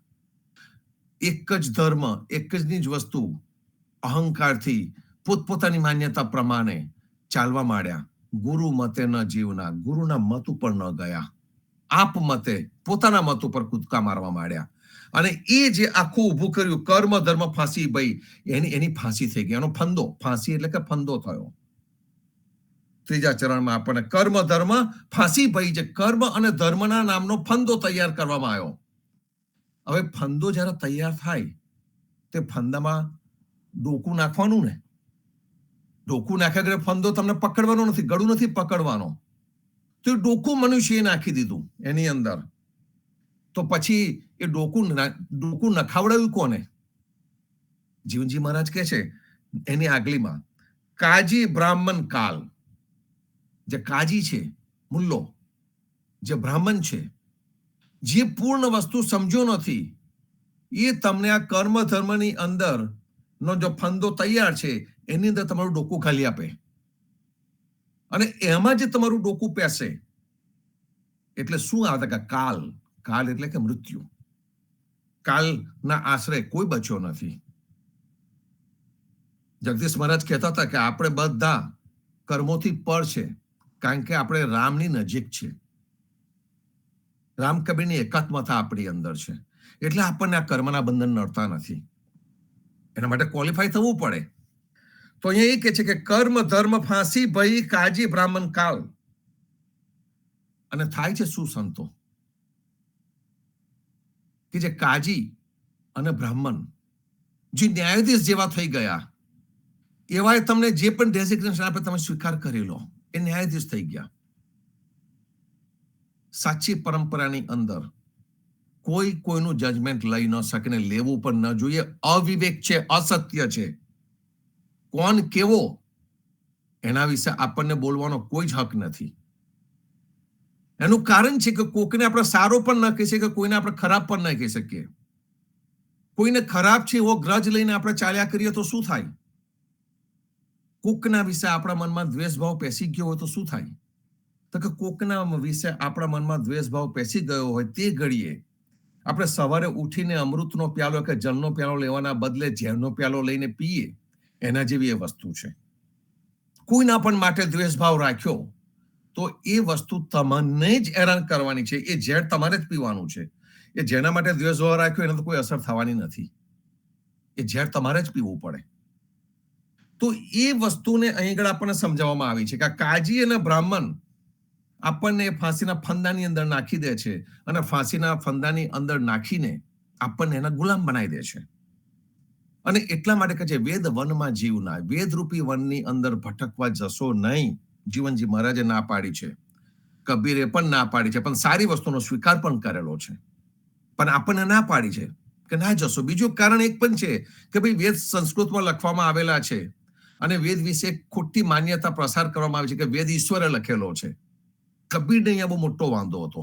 C: એક જ ધર્મ, એક જ વસ્તુ, અહંકારથી પોતપોતાની માન્યતા પ્રમાણે ચાલવા માંડ્યા. ગુરુ મતે ન જીવના, ગુરુના મત ઉપર ન ગયા. આપ મતે પોતાના મત ઉપર કૂદકા મારવા માંડ્યા. અને એ જે આખું ઊભું કર્યું કર્મ ધર્મ ફાંસી, ભાઈ એની ફાંસી થઈ ગઈ. એનો ફંદો, ફાંસી એટલે કે ફંદો થયો. ત્રીજા ચરણમાં આપણને કર્મ ધર્મ ફાંસી, ભાઈ જે કર્મ અને ધર્મના નામનો ફંદો તૈયાર કરવામાં આવ્યો. હવે ફંદો જયારે તૈયાર થાય તે ફંદામાં ડોકું નાખવાનું ને. ડોકું નાખ્યા વગર ફંદો તમને પકડવાનો નથી, ગળું નથી પકડવાનો. તો એ ડોકું મનુષ્યએ નાખી દીધું એની અંદર. તો પછી એ ડોકું નખાવડાવ્યું કોને? જીવનજી મહારાજ કહે છે એની આગલીમાં, કાજી બ્રાહ્મણ કાલ. જે કાજી છે, મુલ્લો, જે બ્રાહ્મણ છે, જે પૂર્ણ વસ્તુ સમજો નથી, એ તમને આ કર્મ ધર્મની અંદર નો જો ફંદો તૈયાર છે એની અંદર તમારું ડોકું ખાલી આપે. અને એમાં જે તમારું ડોકું પેસે એટલે શું આવે કે કાલ. કાલ એટલે કે મૃત્યુ. કાલના આશરે કોઈ બચ્યો નથી. જગદીશ મહારાજ કહેતા હતા કે આપણે બધા કર્મોથી પર છે, કારણ કે આપણે રામની નજીક છે. રામ કબીરની એકાત્મતા આપણી અંદર છે, એટલે આપણને આ કર્મના બંધન નડતા નથી. એના માટે ક્વોલિફાય થવું પડે. તો અહીંયા એ કે છે કે કર્મ ધર્મ ફાંસી, ભય કાજી બ્રાહ્મણ કાલ. અને થાય છે શું સંતો? કે જે કાજી અને બ્રાહ્મણ જે ન્યાયાધીશ જેવા થઈ ગયા, એવા તમને જે પણ ડેઝિગ્નેશન આપે તમે સ્વીકાર કરી લો, એ ન્યાયાધીશ થઈ ગયા. સાચી પરંપરાની અંદર કોઈ કોઈનું જજમેન્ટ લઈ ન શકે ને લેવું પણ ન જોઈએ. અવિવેક છે, અસત્ય છે. કોણ કેવો એના વિશે આપણને બોલવાનો કોઈ જ હક નથી. એનું કારણ છે કે કોઈને આપણે સારો પણ ન કહી શકીએ, કોઈને આપણે ખરાબ પણ ન કહી શકીએ. કોઈને ખરાબ છે એવો ગ્રજ લઈને આપણે ચાલ્યા કરીએ તો શું થાય? કોકના વિશે આપણા મનમાં દ્વેષભાવ પેસી ગયો હોય તો શું થાય? તો કે કોકના વિશે આપણા મનમાં દ્વેષભાવ પેસી ગયો હોય તે ઘડીએ આપણે સવારે ઉઠીને અમૃતનો પ્યાલો કે જળનો પ્યાલો લેવાના બદલે ઝેરનો પ્યાલો લઈને પીએ, એના જેવી એ વસ્તુ છે. કોઈના પણ માટે દ્વેષભાવ રાખ્યો તો એ વસ્તુ તમને જ હેરાન કરવાની છે. એ ઝેર તમારે જ પીવાનું છે. એ જેના માટે દ્વેષભાવ રાખ્યો એને તો કોઈ અસર થવાની નથી. એ ઝેર તમારે જ પીવું પડે. તો એ વસ્તુને અહીં આગળ આપણને સમજાવવામાં આવી છે કે આ કાજી અને બ્રાહ્મણ આપણને ફાંસીના ફંદાની અંદર નાખી દે છે અને ફાંસીના ફંદાની અંદર નાખીને આપણને એના ગુલામ બનાવી દે છે. અને એટલા માટે કહે છે વેદ વનમાં જીવના, વેદરૂપી વનની અંદર ભટકવા જશો નહીં. જીવનજી મહારાજે ના પાડી છે, કબીરે પણ ના પાડી છે, પણ સારી વસ્તુનો સ્વીકાર પણ કરેલો છે. પણ આપણને ના પાડી છે કે ના જશો. બીજું કારણ એક પણ છે કે ભાઈ વેદ સંસ્કૃતમાં લખવામાં આવેલા છે અને વેદ વિશે ખોટી માન્યતા પ્રસાર કરવામાં આવી છે કે વેદ ઈશ્વરે લખેલો છે. કબીરને અહીંયા બહુ મોટો વાંધો હતો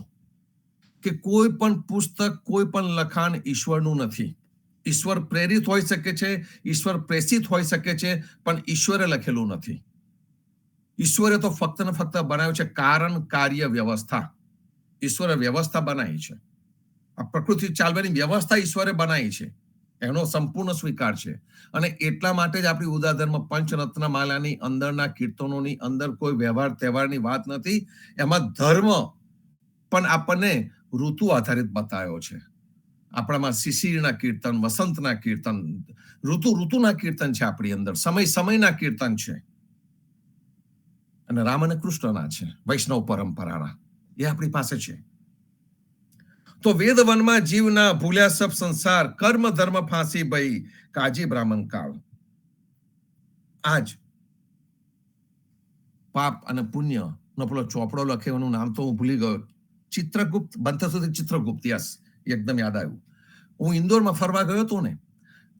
C: કે કોઈ પણ પુસ્તક, કોઈ પણ લખાણ ઈશ્વરનું નથી. ઈશ્વર પ્રેરિત હોઈ શકે છે, ઈશ્વર પ્રેષિત હોઈ શકે છે, પણ ઈશ્વરે લખેલું નથી. ઈશ્વરે તો ફક્ત ને ફક્ત બનાવ્યું છે કારણ કાર્ય વ્યવસ્થા. ઈશ્વરે વ્યવસ્થા બનાવી છે. આ પ્રકૃતિ ચાલવાની વ્યવસ્થા ઈશ્વરે બનાવી છે, એનો સંપૂર્ણ સ્વીકાર છે. અને એટલા માટે જ આપણી ઉદાધર્મ પંચરત્નમાલાની અંદરના કીર્તનોની અંદર કોઈ વ્યવહાર તહેવારની વાત નથી. એમાં ધર્મ પણ આપણને ઋતુ આધારિત બતાવ્યો છે. આપણામાં શિશિરના કીર્તન, વસંતના કીર્તન, ઋતુના કીર્તન છે આપણી અંદર, સમયના કીર્તન છે. અને રામ અને કૃષ્ણના છે, વૈષ્ણવ પરંપરાના, એ આપણી પાસે છે. તો વેદ વનમાં જીવના, ભૂલ્યા સબ સંસાર, કર્મ ધર્મ ફાંસી, ભઈ કાજી બ્રાહ્મણ કાળ. આજ પાપ અને પુણ્ય નો પેલો ચોપડો લખે, એનું નામ તો હું ભૂલી ગયો, ચિત્રગુપ્ત બનતા સુધી ચિત્રગુપ્ત, યસ, એકદમ યાદ આવ્યું. હું ઇન્દોરમાં ફરવા ગયો હતો ને,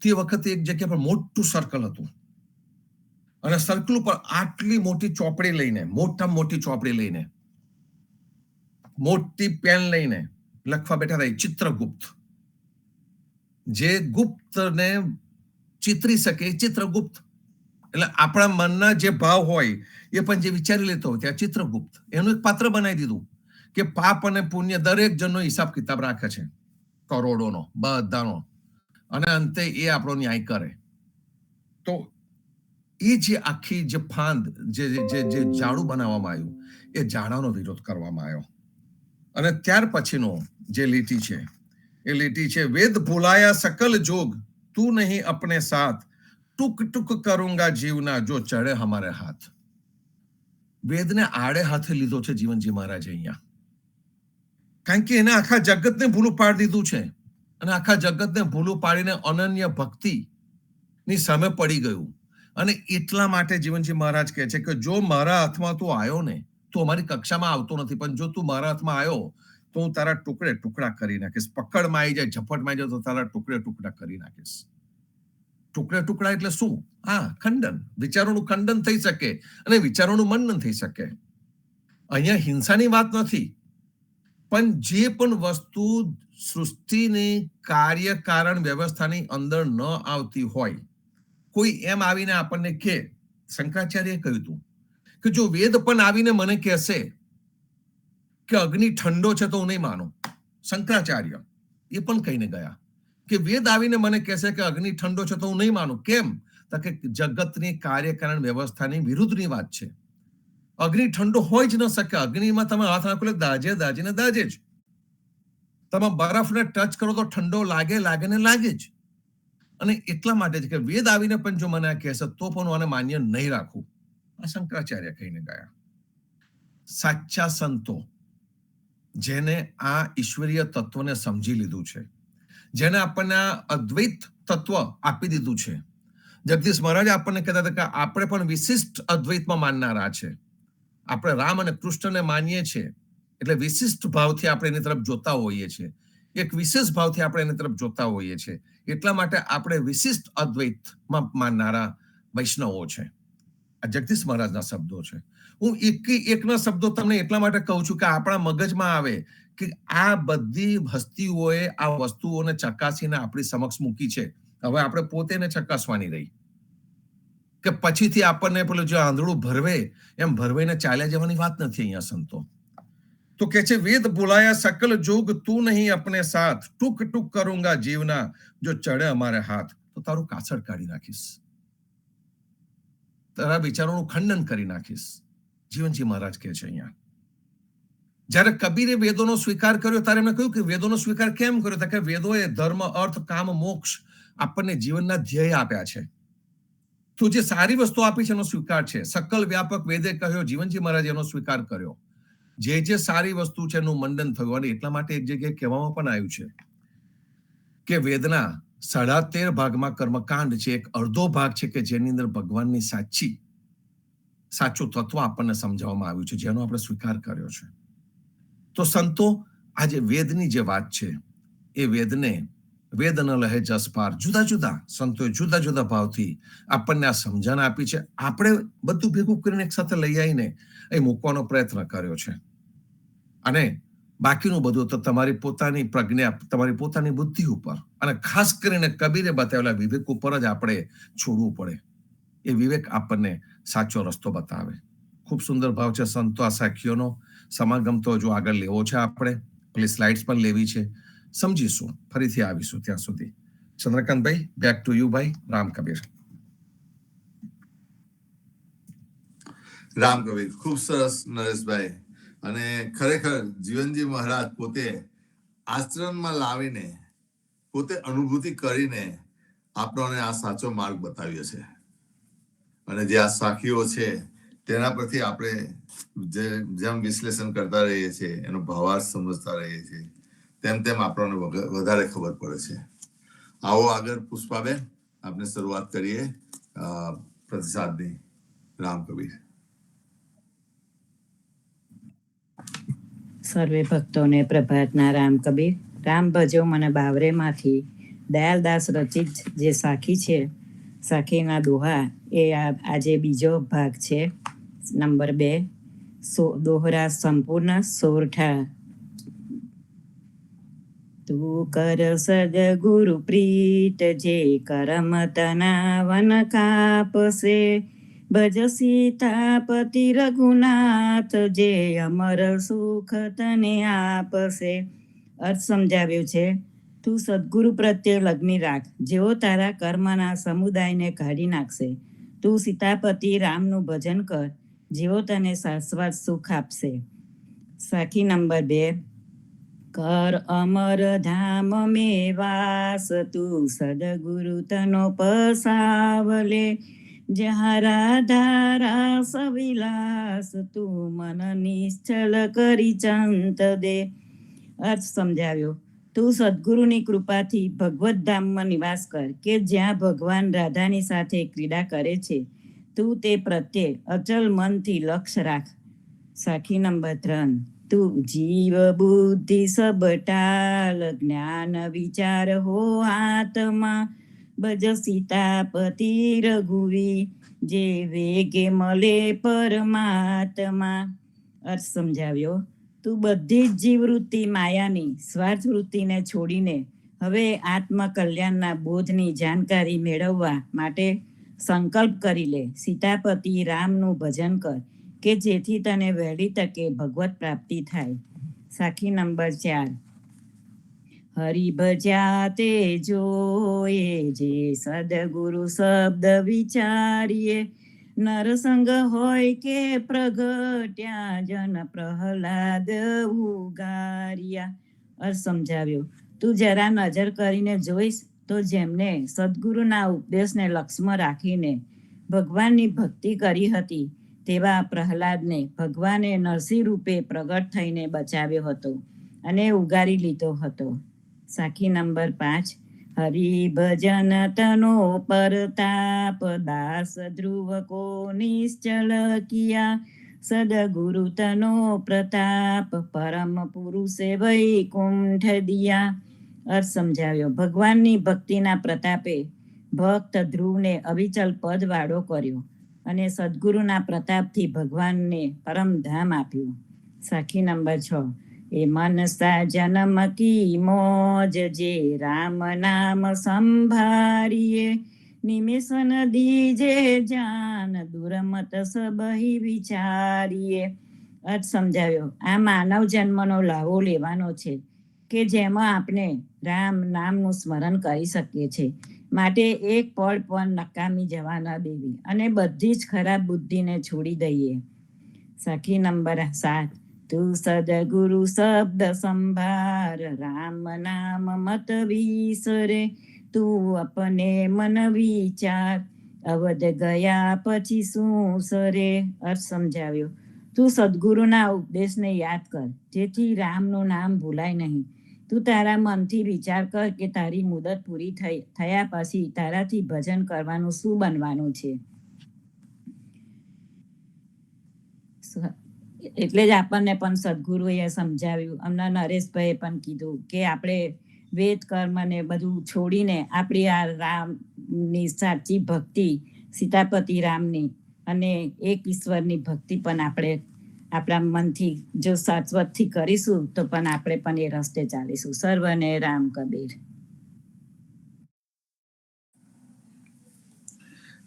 C: તે વખતે એક જગ્યા પર મોટું સર્કલ હતું અને સર્કલ ઉપર આટલી મોટી ચોપડી લઈને, મોટામાં મોટી ચોપડી લઈને, મોટી પેન લઈને લખવા બેઠા હતા ચિત્રગુપ્ત. જે ગુપ્તને ચિત્રી શકે ચિત્રગુપ્ત. એટલે આપણા મનના જે ભાવ હોય એ પણ જે વિચારી લેતો હોય ત્યાં ચિત્રગુપ્ત. એનું એક પાત્ર બનાવી દીધું કે પાપ અને પુણ્ય દરેક જણનો હિસાબ કિતાબ રાખે છે, કરોડોનો, બધાનો, અને અંતે એ આપણો ન્યાય કરે. તો એ જે આખી જે ફાંદ, જે જાડું બનાવવામાં આવ્યું, એ જાડાનો વિરોધ કરવામાં આવ્યો. અને ત્યાર પછીનો જે લીટી છે એ લીટી છે, વેદ ભૂલાયા સકલ જોગ, તું નહીં અપને સાથ, ટુક ટુક કરુંગા જીવના જો ચડે હમારે હાથ. વેદને આડે હાથે લીધો છે જીવનજી મહારાજે અહીંયા. કારણ કે એને આખા જગતને ભૂલું પાડી દીધું છે અને આખા જગતને ભૂલું પાડીને અનન્ય ભક્તિ ની સામે પડી ગયું. અને એટલા માટે જીવનજી મહારાજ કહે છે કે જો મારા હાથમાં તું આવ્યો ને, તું અમારી કક્ષામાં આવતો નથી, પણ જો તું મારા હાથમાં આવ્યો તો હું તારા ટુકડે ટુકડા કરી નાખીશ. પકડમાં આવી જાય, ઝપટમાં આવી જાય તો તારા ટુકડે ટુકડા કરી નાખીશ. ટુકડા ટુકડા એટલે શું? હા, ખંડન. વિચારોનું ખંડન થઈ શકે અને વિચારોનું મંડન થઈ શકે. અહીંયા હિંસાની વાત નથી, પણ જે પણ વસ્તુ સૃષ્ટિની કાર્યકારણ વ્યવસ્થાની અંદર ન આવતી હોય, કોઈ એમ આવીને આપણને કે, શંકરાચાર્યએ કહ્યું હતું કે જો વેદ પણ આવીને મને કહેશે કે અગ્નિ ઠંડો છે તો હું નહીં માનું. શંકરાચાર્ય એ પણ કહીને ગયા કે વેદ આવીને મને કહેશે કે અગ્નિ ઠંડો છે તો હું નહીં માનું. કેમ? તો કે જગતની કાર્યકારણ વ્યવસ્થાની વિરુદ્ધની વાત છે. અગ્નિ ઠંડો હોય જ ન શકે. અગ્નિમાં તમે હાથ નાખો એટલે દાજીને દાજે જ. તમે બરફને ટચ કરો તો ઠંડો લાગે ને લાગે જ. અને એટલા માટે જ કે વેદ આવીને પણ જો મને કહેશે તો પણ હું આને માન્ય નહીં રાખું. આ શંકરાચાર્ય કહીને ગયા. સાચા સંતો જેને આ ઈશ્વરીય તત્વને સમજી લીધું છે, જેને આપણને આ અદ્વૈત તત્વ આપી દીધું છે. જગદીશ મહારાજ આપણને કહેતા હતા કે આપણે પણ વિશિષ્ટ અદ્વૈતમાં માનનારા છે. આપણે રામ અને કૃષ્ણને માનીએ છીએ એટલે વિશિષ્ટ ભાવથી આપણે એની તરફ જોતા હોઈએ છીએ. એક વિશેષ ભાવથી આપણે એની તરફ જોતા હોઈએ છીએ. એટલા માટે આપણે વિશિષ્ટ અદ્વૈતમાં માનનારા વૈષ્ણવો છે. આ જગદીશ મહારાજના શબ્દો છે. હું એકના શબ્દો તમને એટલા માટે કહું છું કે આપણા મગજમાં આવે કે આ બધી હસ્તીઓએ આ વસ્તુઓને ચકાસીને આપણી સમક્ષ મૂકી છે. હવે આપણે પોતે એને ચકાસવાની રહી કે પછીથી આપણને પેલું જે આંધળું ભરવે એમ ભરવાઈને ચાલ્યા જવાની વાત નથી અહીંયા સંતો. તો કે છે વેદ ભૂલાયા સકલ જોગ, તું નહીં અપને સાથ, ટુક ટુક કરુંગા જીવના જો ચડે અમારે હાથ. તો તારું કાસડ કાઢી નાખીશ, તારા વિચારોનું ખંડન કરી નાખીશ. જીવનજી મહારાજ કહે છે અહીંયા. જ્યારે કબીરે વેદોનો સ્વીકાર કર્યો ત્યારે એમણે કહ્યું કે વેદોનો સ્વીકાર કેમ કર્યો? કે વેદોએ ધર્મ, અર્થ, કામ, મોક્ષ આપણને જીવનના ધ્યેય આપ્યા છે. તો જે સારી વસ્તુ આપી છે એનો સ્વીકાર છે. સકલ વ્યાપક વેદે કહ્યો, જીવનજી મહારાજ એનો સ્વીકાર કર્યો. જે સારી વસ્તુ છે એનું મંડન થયું. અને એટલા માટે એક જગ્યાએ કહેવામાં પણ આવ્યું છે કે વેદના 13.5 ભાગમાં કર્મકાંડ છે, એક અડધો ભાગ છે કે જેની અંદર ભગવાનની સાચું તત્વ આપણને સમજાવવામાં આવ્યું છે, જેનો આપણે સ્વીકાર કર્યો છે. તો સંતો આજે વેદની જે વાત છે એ વેદને વેદ ન લહે જસ પાર, જુદા જુદા સંતોએ જુદા જુદા ભાવથી આપણને આ સમજણ આપી છે. આપણે બધું ભેગું કરીને એક સાથે લઈ આવીને એ મૂકવાનો પ્રયત્ન કર્યો છે. અને બાકીનું બધું તો તમારી પોતાની પ્રજ્ઞા, તમારી પોતાની બુદ્ધિ ઉપર અને ખાસ કરીને કબીરે બતાવેલા વિવેક ઉપર જ આપણે છોડવું પડે. એ વિવેક આપણને સાચો રસ્તો બતાવે. ખૂબ સુંદર ભાવ છે સંતો. આ સાખીઓનો સમાગમ તો જો આગળ લેવો છે, આપણે પેલી સ્લાઇડ્સ પણ લેવી છે. સમજીશું, ફરીથી આવીશું. ત્યાં સુધી ચંદ્રકાંતભાઈ, બેક ટુ યુ ભાઈ. રામ કબીર.
B: રામ કબીર. ખૂબ સરસ નરેશભાઈ. અને ખરેખર જીવનજી મહારાજ પોતે આચરણમાં લાવીને, પોતે અનુભૂતિ કરીને આપણને આ સાચો માર્ગ બતાવ્યો છે. અને જે આ સાખીઓ છે તેના પરથી આપણે જેમ વિશ્લેષણ કરતા રહીએ છીએ, એનો ભાવાર્થ સમજતા રહીએ છીએ, તેમ આપણને વધારે ખબર પડે છે. આવો આગળ પુષ્પાબેન, આપણે શરૂઆત કરીએ પ્રતિસાદની. રામ કબીર.
D: સર્વે ભક્તોને પ્રભાતના રામ કબીર. રામ ભજો મને બાવરેમાંથી દયાલદાસ રચિત જે સાખી છે, સાખીના દોહા, એ આજે બીજો ભાગ છે. નંબર 2, દોહરા સંપૂર્ણ સોરઠા. તું કર સદગુરુ પ્રીત જે કરમ તના વન કાપસે, ભજ સીતાપતિ રઘુનાથ જે અમર સુખ તને આપશે. અર્થ સમજાવ્યું છે. તું સદગુરુ પ્રત્યે લગ્ની રાખ, જેઓ તારા કર્મના સમુદાયને કાઢી નાખશે. તું સીતાપતિ રામનું ભજન કર, જેઓ તને શાશ્વત સુખ આપશે. સાખી નંબર 2, કર અમર ધામ મેં વાસ, તું સદગુરુ તનો પસાવલે, જहाँ राधा रास विलास, તું મન નિશ્ચલ કરી ચંત દે. અર્થ સમજાવ્યો. તું સદગુરુની કૃપાથી ભગવત ધામમાં નિવાસ કર, કે જ્યાં ભગવાન રાધાની સાથે ક્રીડા કરે છે. તું તે પ્રત્યે અચલ મનથી લક્ષ્ય રાખ. સાખી નંબર 3, તું જીવ બુદ્ધિ સબ ટાલ, જ્ઞાન વિચાર હો આત્મા, ભજ સીતાપતિ રઘુવી, જે વેગે મળે પરમાત્મા. અર્થ સમજાવ્યો. તું બધી જ જીવવૃત્તિ માયાની સ્વાર્થ વૃત્તિને છોડીને હવે આત્મકલ્યાણના બોધની જાણકારી મેળવવા માટે સંકલ્પ કરી લે. સીતાપતિ રામનું ભજન કર, કે જેથી તને વહેલી તકે ભગવત પ્રાપ્તિ થાય. સાખી નંબર 4, હરિ ભજ્યા તે જોયે, જે સદગુરુ શબ્દ વિચારીએ, નરસંગ હોય કે પ્રગટ્યા, જન પ્રહલાદ ઉગાર્યા. અર્થ સમજાવ્યો. તું જરા નજર કરીને જોઈશ તો જેમને સદગુરુના ઉપદેશને લક્ષ્યમાં રાખીને ભગવાનની ભક્તિ કરી હતી, તેવા પ્રહલાદને ભગવાને નરસિંહ રૂપે પ્રગટ થઈને બચાવ્યો હતો અને ઉગારી લીધો હતો. સાખી નંબર 5, હરિ ભજન તનો પરતાપ, દાસ ધ્રુવ કો નિશ્ચલ કિયા, સદગુરુ તનો પ્રતાપ, પરમ પુરુષે વૈકુંઠ દિયા. અર્થ સમજાવ્યો. ભગવાનની ભક્તિના પ્રતાપે ભક્ત ધ્રુવને અવિચલ પદ વાળો કર્યો અને સદગુરુના પ્રતાપથી ભગવાનને પરમધામ આપ્યું. સાખી નંબર 6, એ મનસા જન્મ કી મોજ, જે રામ નામ સંભારીએ, નિમેષન દીજે જાન, દુર્મત સબહી વિચારીએ. અર્થ સમજાવ્યો. આ માનવ જન્મનો લાવો લેવાનો છે, કે જેમાં આપણે રામ નામનું સ્મરણ કરી શકીએ છીએ. માટે એક પળ પણ નકામી જવા ન દેવી અને બધી જ ખરાબ બુદ્ધિને છોડી દઈએ. સાખી નંબર 7, તું સદગુરુ શબ્દ સંભાર, રામ નામ મત વિસરે, તું અપને મન વિચાર, અવધ ગયા પછી શું સરે. અર્થ સમજાવ્યો. તું સદગુરુના ઉપદેશને યાદ કર, જેથી રામનું નામ ભૂલાય નહીં. તું તારા મનથી વિચાર કર કે તારી મુદત પૂરી થયા પછી તારાથી ભજન કરવાનું શું બનવાનું છે. એટલે જ આપણને પણ સદગુરુએ સમજાવ્યું. હમણાં નરેશભાઈએ પણ કીધું કે આપણે વેદ કર્મ ને બધું છોડીને આપણી આ રામની સાચી ભક્તિ, સીતાપતિ રામની અને એક ઈશ્વરની ભક્તિ પણ આપણે આપણા મનથી જો શાશ્વતથી કરીશું તો પણ આપણે પણ એ રસ્તે ચાલીશું. સર્વને રામ કબીર.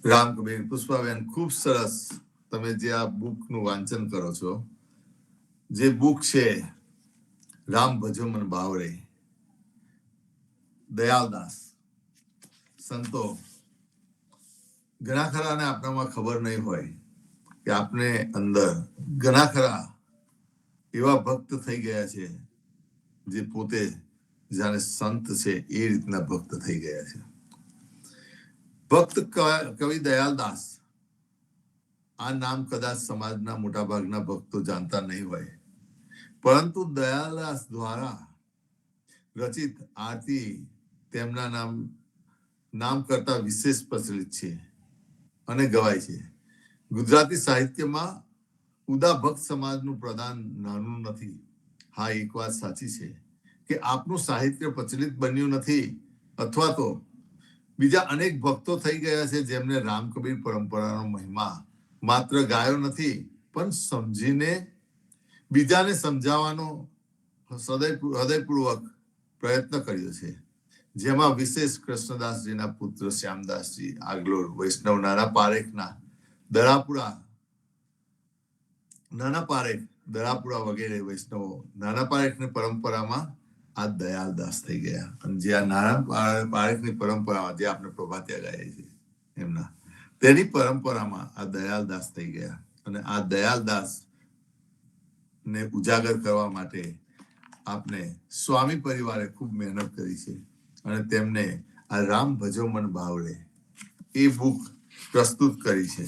B: રામ કબીર. પુષ્પાબેન, ખૂબ સરસ. તમે જે આ બુકનું વાંચન કરો છો, જે બુક છે રામ ભજો મન બાવરે, દયાલદાસ સંતો, ઘણા ખરાને આપણામાં ખબર નહીં હોય કે આપણે અંદર ઘણા ખરા એવા ભક્ત થઈ ગયા છે, જે પોતે જાણે સંત છે એ રીતના ભક્ત થઈ ગયા છે. ભક્ત કવિ દયાલદાસ, આ નામ કદાચ સમાજના મોટા ભાગના ભક્તો જાણતા નહીં હોય, પરંતુ દયાલદાસ દ્વારા રચિત આરતી તેમના નામ કરતા વિશેષ પ્રચલિત છે અને ગવાય છે. ગુજરાતી સાહિત્યમાં ઉદા ભક્ત સમાજનું પ્રદાન નાનું નથી. હા, એક વાત સાચી છે કે આપનું સાહિત્ય પ્રચલિત બન્યું નથી, અથવા તો બીજા અનેક ભક્તો થઈ ગયા છે જેમને રામ કબીર પરંપરાનો મહિમા માત્ર ગાયો નથી, પણ સમજીને બીજાને સમજાવવાનો હૃદયપૂર્વક પ્રયત્ન કર્યો છે. જેમાં વિશેષ કૃષ્ણદાસજીના પુત્ર શ્યામદાસજી આગલોડ, વૈષ્ણવ નાના પારેખ દરાપુરા વગેરે વૈષ્ણવો નાના પારેખની પરંપરામાં આ દયાલદાસ થઈ ગયા. અને જે આ નાના પારેખની પરંપરામાં જે આપણે પ્રભાતિયા ગાઈએ છીએ એમના તેની પરંપરામાં આ દયાલદાસ થઈ ગયા. અને આ દયાલદાસ ને ઉજાગર કરવા માટે આપને સ્વામી પરિવારે ખૂબ મહેનત કરી છે. અને તેમને આ રામ ભજો મન ભાવરે એ બુક પ્રસ્તુત કરી છે.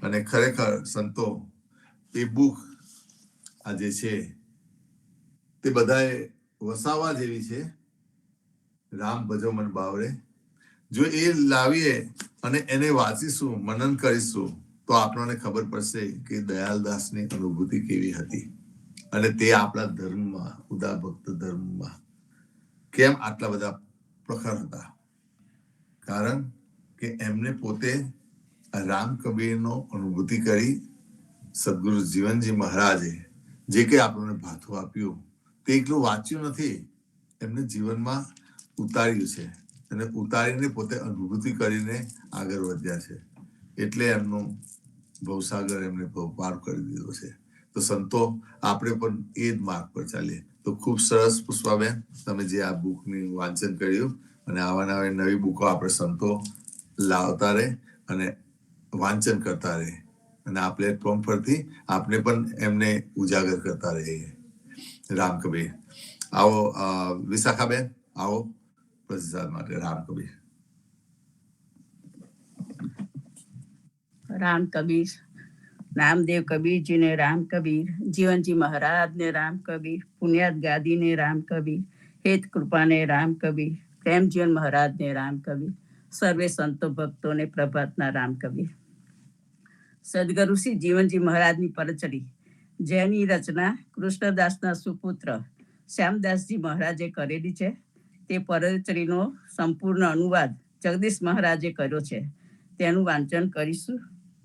B: અને ખરેખર સંતો એ બુક આ જે છે તે બધાએ વસાવા જેવી છે. રામ ભજો મન ભાવરે જો એ લાવીએ અને એને વાંચીશું, મનન કરીશું, તો આપણને ખબર પડશે કે દયાલદાસની અનુભૂતિ કેવી હતી અને તે આપણા ધર્મમાં, ઉદાર ભક્ત ધર્મમાં કેમ આટલા બધા પ્રખર હતા. કારણ કે એમને પોતે રામ કબીરનો અનુભૂતિ કરી. સદગુરુ જીવનજી મહારાજે જે કંઈ આપણને ભાથું આપ્યું તે એકલું વાંચ્યું નથી, એમને જીવનમાં ઉતાર્યું છે અને ઉતારીને પોતે અનુભૂતિ કરીને આગળ વધ્યા છે. એટલે એમનું ભવસાગર એમને પાર કરી દીધો છે. તો સંતો આપણે પણ એ જ માર્ગ પર ચાલીએ. તો ખૂબ સરસ પુષ્પાબેન, તમે જે આ બુકની વાંચન કર્યું અને આવા નવી બુકો આપણે સંતો લાવતા રહે અને વાંચન કરતા રહે અને આ પ્લેટફોર્મ પરથી આપણે પણ એમને ઉજાગર કરતા રહીએ. રામ કબીર. આવો વિશાખાબેન, આવો પ્રતિસાદ માટે. રામ કબીર.
A: રામ કબીર, નામદેવ કબીરજી ને રામ કબીર, જીવનજી મહારાજ ને રામ કબીર, પુણ્યાત ગાદી ને રામ કબીર, હેત કૃપા ને રામ કબીર, પ્રેમજીવન મહારાજ ને રામ કબીર, સર્વે સંતો ભક્તોને પ્રભાતના રામ કબીર. સદગુરુ શ્રી જીવનજી મહારાજની પરચરી, જેની રચના કૃષ્ણદાસના સુપુત્ર શ્યામદાસજી મહારાજે કરેલી છે. તે પરચરીનો સંપૂર્ણ અનુવાદ જગદીશ મહારાજે કર્યો છે. તેનું વાંચન કરીશું.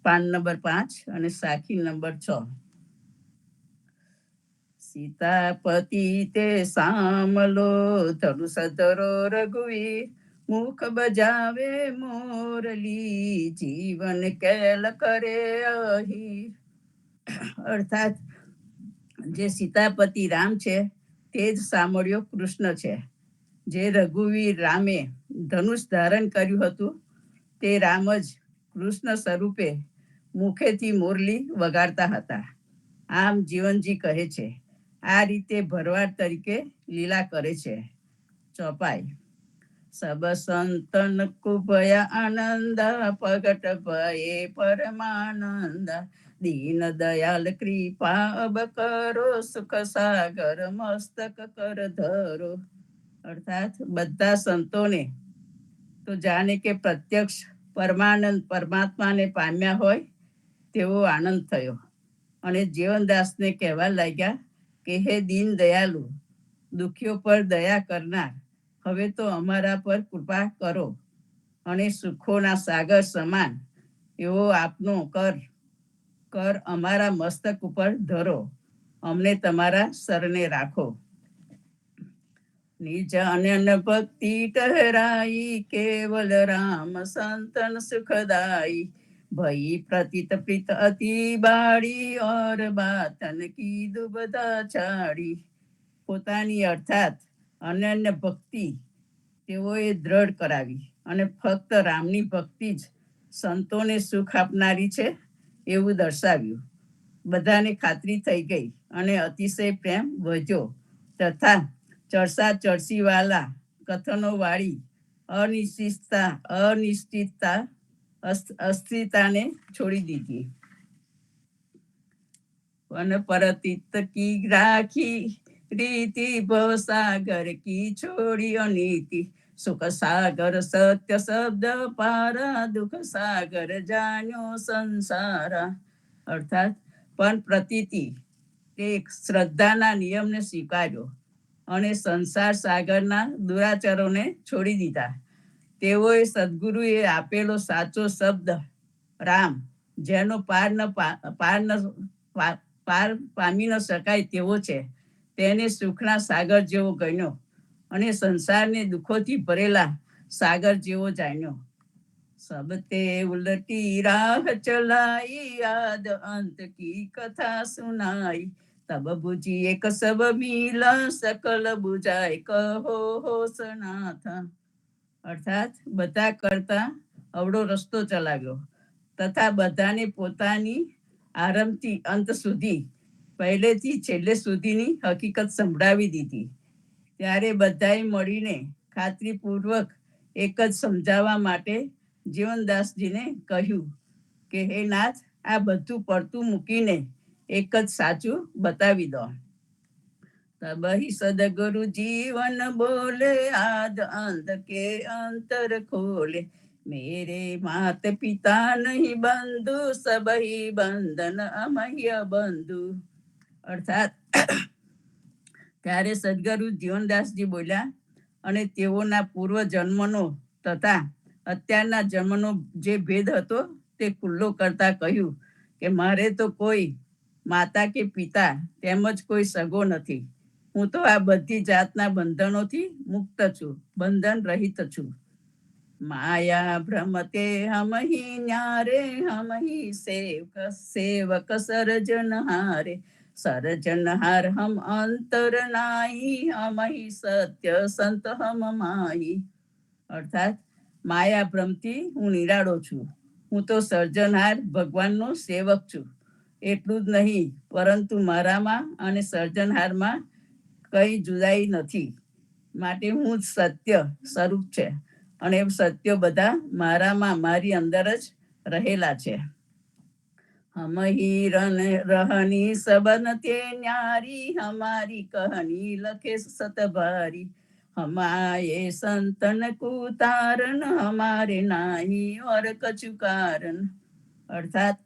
A: પાન નંબર 5 અને સાખી નંબર 6. સીતાપતિ તે સામલો ધનુષ ધરો રઘુવીર, મુખ બજાવે મોરલી જીવન કેલ કરે અહીર. અર્થાત જે સીતાપતિ રામ છે તે જ સામળ્યો કૃષ્ણ છે. જે રઘુવીર રામે ધનુષ ધારણ કર્યું હતું તે રામ જ કૃષ્ણ સ્વરૂપે મુખેથી મોરલી વગાડતા હતા. આમ જીવનજી કહે છે, આ રીતે ભરવાડ તરીકે લીલા કરે છે. ચોપાઈ. સબ સંતન કુભયા આનંદા, પગટ ભયે પરમાનંદા, દીન દયાલ કૃપા અબ કરો, સુખ સાગર મસ્તક કર ધરો. અર્થાત બધા સંતોને તો જાણે કે પ્રત્યક્ષ પરમાનંદ પરમાત્માને પામ્યા હોય તેવો આનંદ થયો. અને જીવનદાસને કહેવા લાગ્યા કે હે દીન દયાલુ, દુઃખીઓ પર દયા કરનાર, હવે તો અમારા પર કૃપા કરો અને સુખોના સાગર સમાન એવો આપનો કર અમારા મસ્તક ઉપર ધરો, અમને તમારા શરણે રાખો. નિજ અનન્ય ભક્તિ ટહરાઈ, કેવલ રામ સંતન સુખદાઈ, ભઈ પ્રતિત પ્રીત અતિ બાળી, ઓર બાતન કીધું બધા છાડી. પોતાની અર્થાત અનન્ય ભક્તિ તેઓએ દ્રઢ કરાવી અને ફક્ત રામની ભક્તિ જ સંતોને સુખ આપનારી છે એવું દર્શાવ્યું. બધાને ખાતરી થઈ ગઈ અને અતિશય પ્રેમ વધ્યો તથા ચરસા ચરસી વાલા કથનો વાળી અસ્થિરતાને છોડી દીધી. વન પરતિત કી રાખી રીતિ, ભવસાગર કી છોડી અનીતિ, સુખ સાગર સત્ય શબ્દ પારા, દુઃખ સાગર જાણ્યો સંસારા. અર્થાત પણ પ્રતીતિ તે શ્રદ્ધાના નિયમને સ્વીકાર્યો અને સંસાર સાગરના દુરાચારોને છોડી દીધા. તેઓએ સદગુરુએ આપેલો સાચો શબ્દ રામ, જેનો પાર પામી ન શકાય તેવો છે, તેને સુખના સાગર જેવો ગણ્યો અને સંસારને દુઃખોથી ભરેલા સાગર જેવો જાણ્યો. સબતે ઉલટી રાહ ચલાઈ, યાદ અંત કી કથા સુનાઈ. તબ બુજી એક સબ મિલા, સકલ બુજાય કહો હો સનાથ. અર્થાત બધા કરતા અવળો રસ્તો ચલાવ્યો તથા બધાને પોતાની આરંભથી અંત સુધી, પહેલેથી છેલ્લે સુધીની હકીકત સંભળાવી દીધી. ત્યારે બધાએ મળીને ખાતરીપૂર્વક એક જ સમજાવવા માટે જીવનદાસજીને કહ્યું કે હે નાથ, આ બધું પડતું મૂકીને એક જ સાચું બતાવી દો. તબહી સદગુરુ જીવન બોલે, આદ અંત કે અંતર ખોલે. મેરે માત પિતા નહીં બંધુ, સબહી બંધન અમહ્ય બંધુ. અર્થાત ત્યારે સદગુરુ જીવનદાસજી બોલ્યા અને તેઓના પૂર્વ જન્મનો તથા અત્યારના જન્મનો જે ભેદ હતો તે ખુલ્લો કરતા કહ્યું કે મારે તો કોઈ માતા કે પિતા તેમજ કોઈ સગો નથી. હું તો આ બધી જાતના બંધનોથી મુક્ત છું, બંધન રહિત છું. માયા ભ્રમતે હમહી ન્યારે, હમહી સેવક સર્જનહારે. સર્જનહાર હમ અંતર નાઈ, હમહી સત્ય સંત હમ માઈ. અર્થાત માયા ભ્રમથી હું નિરાળો છું. હું તો સર્જનહાર ભગવાનનો સેવક છું. એટલું જ નહીં, પરંતુ મારામાં અને સર્જનહારમાં કઈ જુદાઈ નથી. માટે હું જ સત્ય સ્વરૂપ છે અને સત્ય બધા મારામાં, મારી અંદર જ રહેલા છે. હમહી રહની સબન તે ન્યારી, હમારી કહની લખે સતભારી. હમાયે સંતન કુતારન, હમારે નાહી ઓર કછુ કારણ. અર્થાત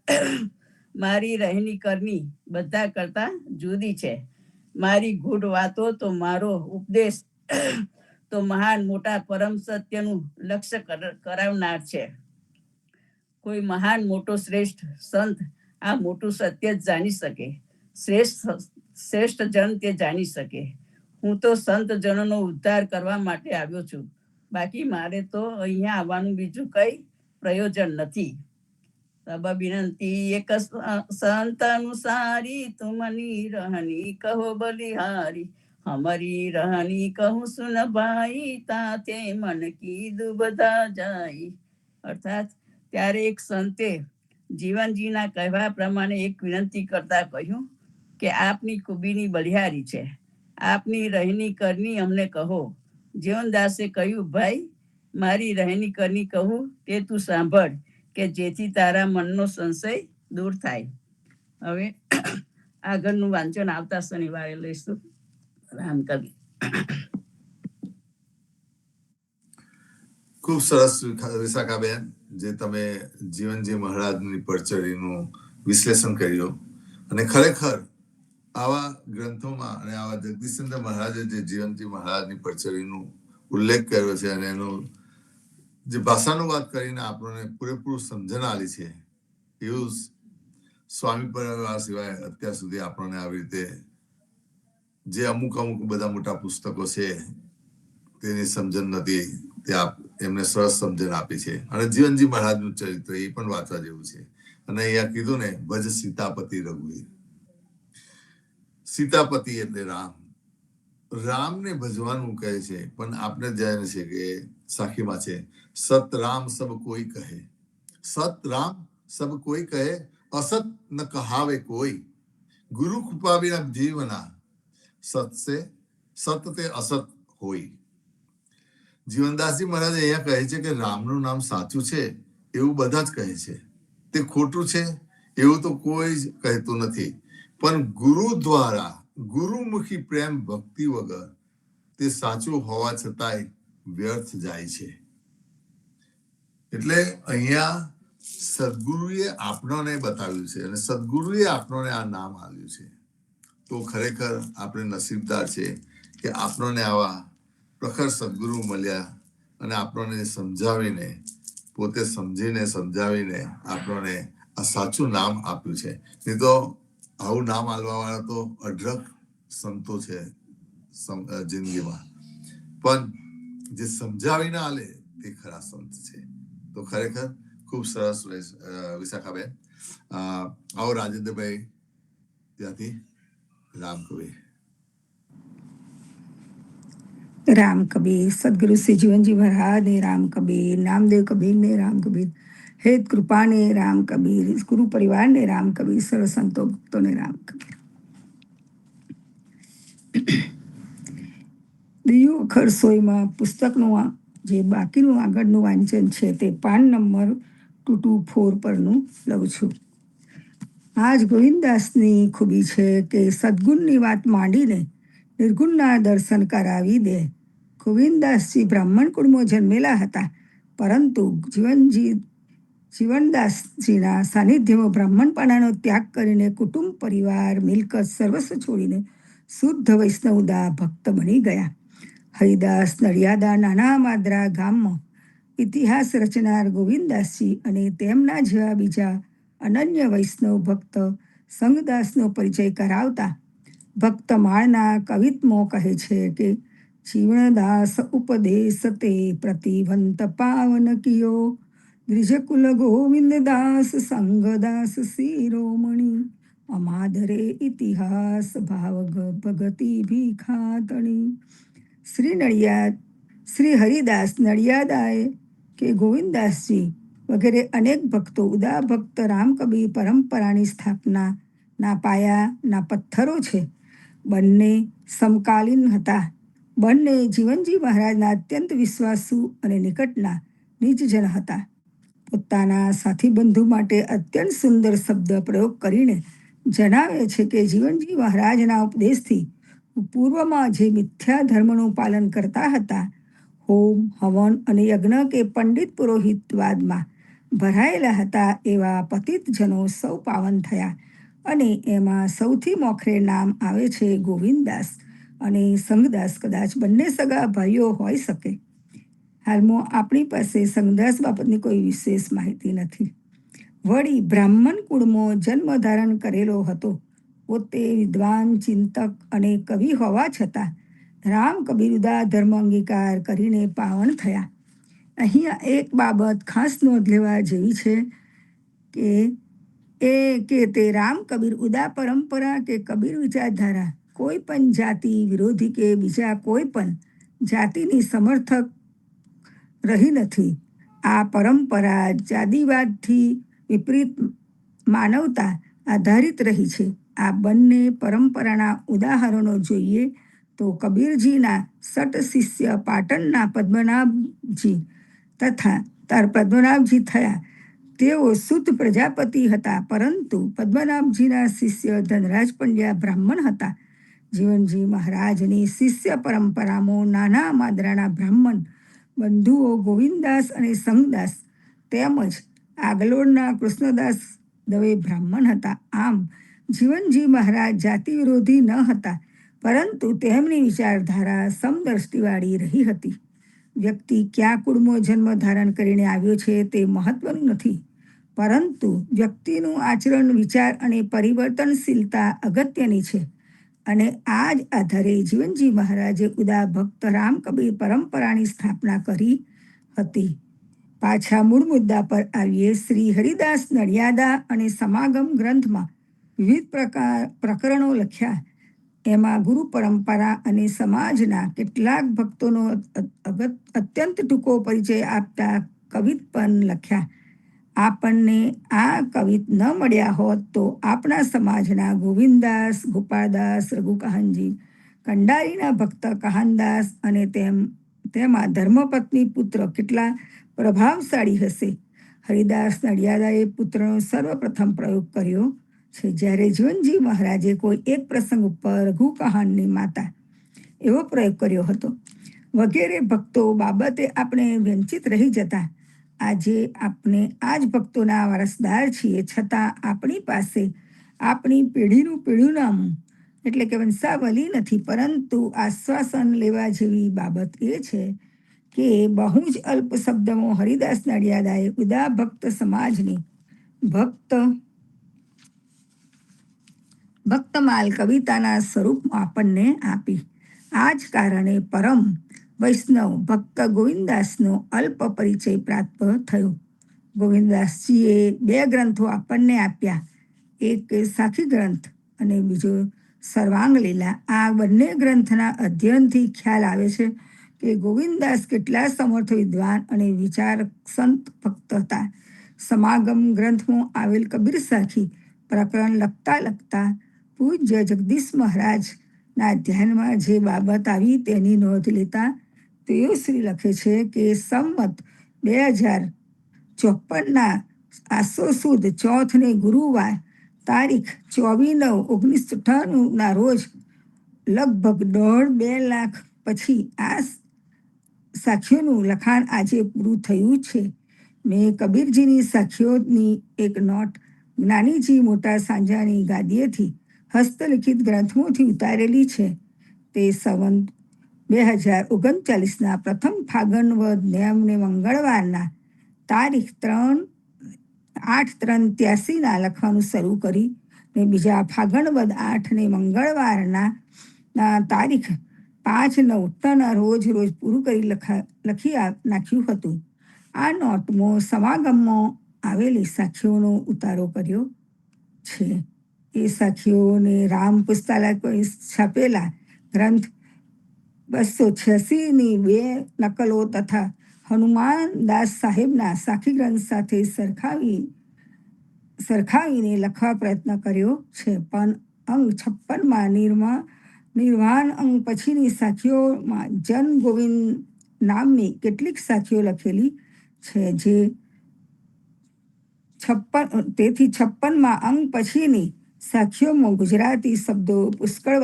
A: મારી રહેણી કરની બધા કરતા જુદી છે. મારી ગૂઢ વાતો તો મારો ઉપદેશ તો મહાન મોટા પરમ સત્યનું લક્ષ્ય કરાવનાર છે. કોઈ મહાન મોટો શ્રેષ્ઠ સંત આ મોટું સત્ય જ જાણી શકે, શ્રેષ્ઠ જન તે જાણી શકે. હું તો સંત જનોનો ઉદ્ધાર કરવા માટે આવ્યો છું. બાકી મારે તો અહીંયા આવવાનું બીજું કઈ પ્રયોજન નથી. તબ વિનંતી એક સંત અનુસારી, તુમની રહની કહો બલિહારી. હમારી રહની કહું સુન ભાઈ, તાતે મન કી દુબધા જાય. અર્થાત ત્યારે એક સંતે જીવનજીના કહેવા પ્રમાણે એક વિનંતી કરતા કહ્યું કે આપની ખૂબીની બલિહારી છે, આપની રહેણી કરની અમને કહો. જીવનદાસે કહ્યું, ભાઈ, મારી રહેણી કરની કહું તે તું સાંભળ, કે જેથી તારા મનનો સંશય દૂર થાય. હવે આગળનું વાંચન આવતા શનિવારે લઈશું. રામ કવિ.
B: ખૂબ સરસ વિશાખાબેન, જે તમે જીવનજી મહારાજની પરચરીનું વિશ્લેષણ કર્યું. અને ખરેખર આવા ગ્રંથોમાં અને આવા જગદીશચંદ્ર મહારાજે જે જીવનજી મહારાજની પરચરીનો ઉલ્લેખ કર્યો છે અને એનો જે ભાષાનુવાદ કરીને આપણને પૂરેપૂરું સમજણ આલી છે, એવું સ્વામી પરિવાર સિવાય અત્યાર સુધી આપણને આવી રીતે જે અમુક બધા મોટા પુસ્તકો છે તેની સમજણ નથી, તે એમને સરસ સમજણ આપી છે. અને જીવનજી મહારાજનું ચરિત્ર એ પણ વાંચવા જેવું છે. અને અહીંયા કીધું ને, ભજ સીતાપતિ રઘુવીર. સીતાપતિ એટલે રામ. રામને ભજવાનું કહે છે, પણ આપણે જાણે છે કે સાખીમાં છે, સત રામ સબ કોઈ કહે. સત રામ સબ કોઈ કહે, અસત ન કહાવે કોઈ. ગુરુ કૃપા વિના જીવના, સત તે અસત હોય. જીવનદાસજી મહારાજ અહીંયા કહે છે કે રામનું નામ સાચું છે એવું બધા જ કહે છે, તે ખોટું છે એવું તો કોઈ જ કહેતું નથી. પણ ગુરુ દ્વારા, ગુરુમુખી પ્રેમ ભક્તિ વગર તે સાચું હોવા છતાંય વ્યર્થ જાય છે. એટલે અહીંયા સદગુરુએ આપણને બતાવ્યું છે અને સદગુરુએ આપણને આ નામ આપ્યું છે. તો ખરેખર આપણે નસીબદાર છે કે આપણને આવા પ્રખર સદગુરુ મળ્યા અને આપણને સમજાવીને, પોતે સમજીને સમજાવીને આપણને આ સાચું નામ આપ્યું છે. નહીં તો આવું નામ આલવા વાળા તો અઢળક સંતો છે જિંદગીમાં, પણ જે સમજાવીને આલે તે ખરા સંત છે. તો ખરેખર ખૂબ સરસ વિશાખાબેન. આવો રાજેન્દ્રભાઈ ત્યાંથી રામકવિ.
E: राम कबीर सदगुरु श्री जीवन जी महाराज ने राम कबीर, नामदेव कबीर ने राम कबीर, हेत कृपा ने राम कबीर, गुरु परिवार ने राम कबीर, सर्व संतों भक्तों ने राम कबीर. દિયું અખર સોયમાં પુસ્તકનું જે બાકીનું આગળનું વાંચન છે તે પાન નંબર 224 પરનું લઉં છું. આજ ગોવિંદાસની ખૂબી છે કે સદગુણની વાત માંડીને નિર્ગુણના દર્શન કરાવી દે. ગોવિંદાસજી બ્રાહ્મણ કુળમાં જન્મેલા હતા, પરંતુ જીવનદાસજીના સાનિધ્યમાં બ્રાહ્મણપણાનો ત્યાગ કરીને કુટુંબ, પરિવાર, મિલકત સર્વસ્વ છોડીને શુદ્ધ વૈષ્ણવદા ભક્ત બની ગયા. હરિદાસ નડિયાદા નાના માદરા ગામમાં ઇતિહાસ રચનાર ગોવિંદાસજી અને તેમના જેવા બીજા અનન્ય વૈષ્ણવ ભક્ત સંગદાસનો પરિચય કરાવતા ભક્ત માળના કવિત્મો કહે છે કે જીવનદાસ ઉપદેશ તે પ્રતિવંત પાવન કિયો, દ્વિજકુલ ગોવિંદદાસ સંગદાસ શિરોમણી, અમાદરે ઇતિહાસ ભાવ ભગતિ ભીખાતણી. શ્રી હરિદાસ નડિયાદાએ કે ગોવિંદાસજી વગેરે અનેક ભક્તો ઉદાર ભક્ત રામકબીર પરંપરાની સ્થાપના ના પાયાના પથ્થરો છે. બંને સમકાલીન હતા. બંને જીવનજી મહારાજના અત્યંત વિશ્વાસુ અને નિકટના નિજજન હતા. પોતાના સાથી બંધુ માટે અત્યંત સુંદર શબ્દ પ્રયોગ કરીને જણાવે છે કે જીવનજી મહારાજના ઉપદેશથી પૂર્વમાં જે મિથ્યા ધર્મનું પાલન કરતા હતા, હોમ, હવન અને યજ્ઞ કે પંડિત પુરોહિતવાદમાં ભરાયેલા હતા, એવા પતિત જનો સૌ પાવન થયા. અને એમાં સૌથી મોખરે નામ આવે છે ગોવિંદદાસ અને સંગદાસ. કદાચ બંને સગા ભાઈઓ હોઈ શકે. હાલમાં આપણી પાસે સંગદાસ બાબતની કોઈ વિશેષ માહિતી નથી. વળી બ્રાહ્મણ કુળમાં જન્મ ધારણ કરેલો હતો. પોતે વિદ્વાન, ચિંતક અને કવિ હોવા છતાં રામ કબીર ઉદાર ધર્મ અંગીકાર કરીને પાવન થયા. અહીંયા એક બાબત ખાસ નોંધ લેવા જેવી છે કે તે રામ કબીર ઉદાર પરંપરા કે કબીર વિચારધારા કોઈ પણ જાતિ વિરોધી કે બીજા કોઈ પણ જાતિની સમર્થક રહી નથી. આ પરંપરા જાતિવાદથી વિપરીત માનવતા આધારિત રહી છે. આ બંને પરંપરાના ઉદાહરણો જોઈએ તો કબીરજીના સટ શિષ્ય પાટણના પદ્મનાભજી થયા. તેઓ શુદ્ધ પ્રજાપતિ હતા, પરંતુ પદ્મનાભજીના શિષ્ય ધનરાજ પંડ્યા બ્રાહ્મણ હતા. જીવનજી મહારાજની શિષ્ય પરંપરામાં નાના માદરાના બ્રાહ્મણ બંધુઓ ગોવિંદદાસ અને સંગદાસ તેમજ આગલોડના કૃષ્ણદાસ દવે બ્રાહ્મણ હતા. આમ જીવનજી મહારાજ જાતિ વિરોધી ન હતા, પરંતુ તેમની વિચારધારા સમદ્રષ્ટિવાળી રહી હતી. વ્યક્તિ ક્યાં કુળમાં જન્મ ધારણ કરીને આવ્યો છે તે મહત્વનું નથી, પરંતુ વ્યક્તિનું આચરણ, વિચાર અને પરિવર્તનશીલતા અગત્યની છે. અને આ જ આધારે જીવનજી મહારાજે ઉદાર ભક્ત રામ કબીર પરંપરાની સ્થાપના કરી હતી. પાછા મૂળ મુદ્દા પર આવીએ. શ્રી હરિદાસ નડિયાદા અને સમાગમ ગ્રંથમાં વિવિધ પ્રકરણો લખ્યા. એમાં ગુરુ પરંપરા અને સમાજના કેટલાક ભક્તોનો અત્યંત ટૂંકો પરિચય આપતા કવિત પણ લખ્યા. આપણને આ કવિત ન મળ્યા હોત તો આપણા સમાજના ગોવિંદદાસ, ગોપાળદાસ, રઘુકાહનજી, કંડારીના ભક્ત કહાનદાસ અને તેમાં ધર્મપત્ની પુત્ર કેટલા પ્રભાવશાળી હશે. હરિદાસ નડિયાદાએ પુત્રનો સર્વપ્રથમ પ્રયોગ કર્યો છે. જ્યારે જીવનજી મહારાજે કોઈ એક પ્રસંગ ઉપર રઘુકાહનની માતા એવો પ્રયોગ કર્યો હતો. વગેરે ભક્તો બાબતે આપણે વંચિત રહી જતા. આજે આપણે આ જ ભક્તોના વારસદાર છીએ, છતાં આપણી પાસે આપણી પેઢીનું નામ એટલે કે વંશાવલી નથી, પરંતુ આશ્વાસન લેવા જેવી બાબત એ છે કે બહુ જ અલ્પ શબ્દમાં હરિદાસ નડિયાદાએ ઉદા ભક્ત સમાજની ભક્તમાલ કવિતાના સ્વરૂપમાં આપણને આપી. આ જ કારણે પરમ વૈષ્ણવ ભક્ત ગોવિંદદાસનો અલ્પ પરિચય પ્રાપ્ત થયો. ગોવિંદદાસજીએ 2 ગ્રંથો આપણને આપ્યા, એક સાખી ગ્રંથ અને બીજો સર્વાંગ લીલા. આ બંને ગ્રંથના અધ્યયનથી ખ્યાલ આવે છે કે ગોવિંદદાસ કેટલા સમર્થ વિદ્વાન અને વિચારક સંત ભક્ત હતા. સમાગમ ગ્રંથમાં આવેલ કબીર સાખી પ્રકરણ લખતા પૂજ્ય જગદીશ મહારાજના ધ્યાનમાં જે બાબત આવી તેની નોંધ લેતા તેઓ શ્રી લખે છે કે સંમત 2054ના આસો સુદ ચોથને ગુરુવાર તારીખ 24/9/1998ના રોજ લગભગ 1.5-2 લાખ પછી આ સાખીઓનું લખાણ આજે પૂરું થયું છે. મેં કબીરજીની સાખીઓની એક નોટ જ્ઞાનીજી મોટા સાંજાની ગાદીએથી હસ્તલિખિત ગ્રંથમાંથી ઉતારેલી છે. તે સંવત 2039ના પ્રથમ ફાગણ વદ 9ને મંગળવારના તારીખ 8/3/83ના લખવાનું શરૂ કરી ને બીજા ફાગણ વદ 8ને મંગળવારના તારીખ 5/9/93ના રોજ પૂરું કરી લખી નાખ્યું હતું. આ નોટમાં સમાગમમાં આવેલી સાખીઓનો ઉતારો કર્યો છે. એ સાખીઓને રામ પુસ્તાલય છાપેલા ગ્રંથ 286ની 2 નકલો તથા હનુમાનદાસ સાહેબના સાખી ગ્રંથ સાથે સરખાવીને લખવા પ્રયત્ન કર્યો છે. પણ અંગ 56માં નિર્વાણ અંગ પછીની સાખીઓમાં જન ગોવિંદ નામની કેટલીક સાખીઓ લખેલી છે. તેથી 56માં અંગ પછીની સાખીઓમાં ગુજરાતી શબ્દો પુષ્કળ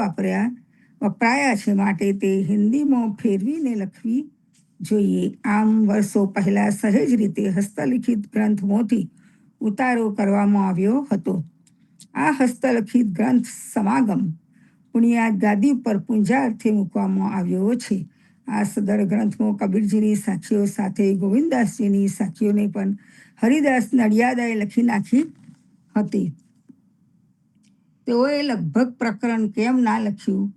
E: વપરાયા છે, માટે તે હિન્દીમાં ફેરવીને લખવી જોઈએ. આમ વર્ષો પહેલાં સહેજ રીતે હસ્તલિખિત ગ્રંથમાંથી ઉતારો કરવામાં આવ્યો હતો. આ હસ્તલિખિત ગ્રંથ સમાગમ પુણ્યાત ગાદી ઉપર પૂંજાર્થે મૂકવામાં આવ્યો છે. આ સદર ગ્રંથમાં કબીરજીની સાખીઓ સાથે ગોવિંદદાસજીની સાખીઓને પણ હરિદાસ નડિયાદાએ લખી નાખી હતી. તેઓએ લગભગ પ્રકરણ કેમ ના લખ્યું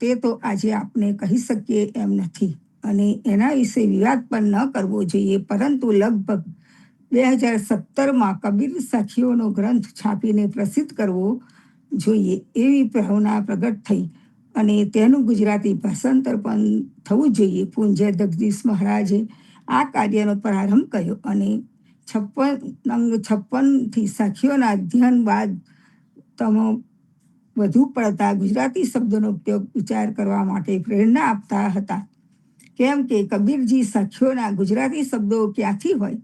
E: તે તો આજે આપણે કહી શકીએ એમ નથી અને એના વિશે વિવાદ પણ ન કરવો જોઈએ. પરંતુ લગભગ 2017માં કબીર સાખીઓનો ગ્રંથ છાપીને પ્રસિદ્ધ કરવો જોઈએ એવી ભાવના પ્રગટ થઈ અને તેનું ગુજરાતી ભાષાંતર પણ થવું જોઈએ. પૂજ્ય જગદીશ મહારાજે આ કાર્યનો પ્રારંભ કર્યો અને 56થી સાખીઓના અધ્યયન બાદ વધુ પડતા ગુજરાતી શબ્દોનો ઉપયોગ વિચાર કરવા માટે પ્રેરણા આપતા હતા. કેમ કે કબીરજી સાખીઓના ગુજરાતી શબ્દો ક્યાંથી હોય?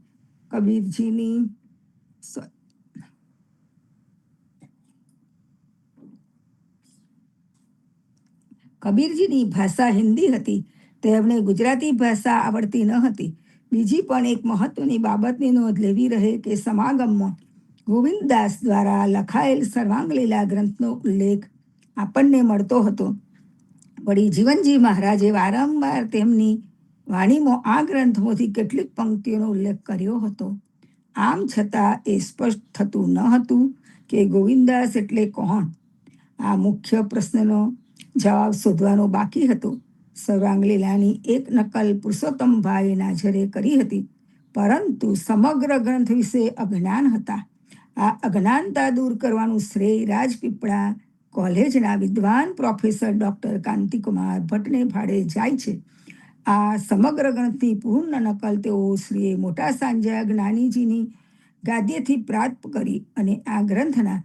E: કબીરજીની ભાષા હિન્દી હતી, તેમને ગુજરાતી ભાષા આવડતી ન હતી. બીજી પણ એક મહત્વની બાબતની નોંધ લેવી રહે કે સમાગમમાં ગોવિંદદાસ દ્વારા લખાયેલ સર્વાંગ લીલા ગ્રંથનો ઉલ્લેખ આપણને મળતો હતો. વળી જીવનજી મહારાજે વારંવાર તેમની વાણીમાં આ ગ્રંથમાંથી કેટલીક પંક્તિઓનો ઉલ્લેખ કર્યો હતો. આમ છતાં એ સ્પષ્ટ થતું ન હતું કે ગોવિંદદાસ એટલે કોણ. આ મુખ્ય પ્રશ્નનો જવાબ શોધવાનો બાકી હતો. સર્વાંગ લીલાની એક નકલ પુરુષોત્તમભાઈ નાઝરે કરી હતી, પરંતુ સમગ્ર ગ્રંથ વિશે અજ્ઞાન હતા. આ અજ્ઞાનતા દૂર કરવાનું શ્રેય રાજપીપળા કોલેજના વિદ્વાન પ્રોફેસર ડૉક્ટર કાંતિકુમાર ભટ્ટને ભાડે જાય છે. આ સમગ્ર ગ્રંથની પૂર્ણ નકલ તેઓ શ્રીએ મોટા સાંજા જ્ઞાનીજીની ગાદીએથી પ્રાપ્ત કરી અને આ ગ્રંથના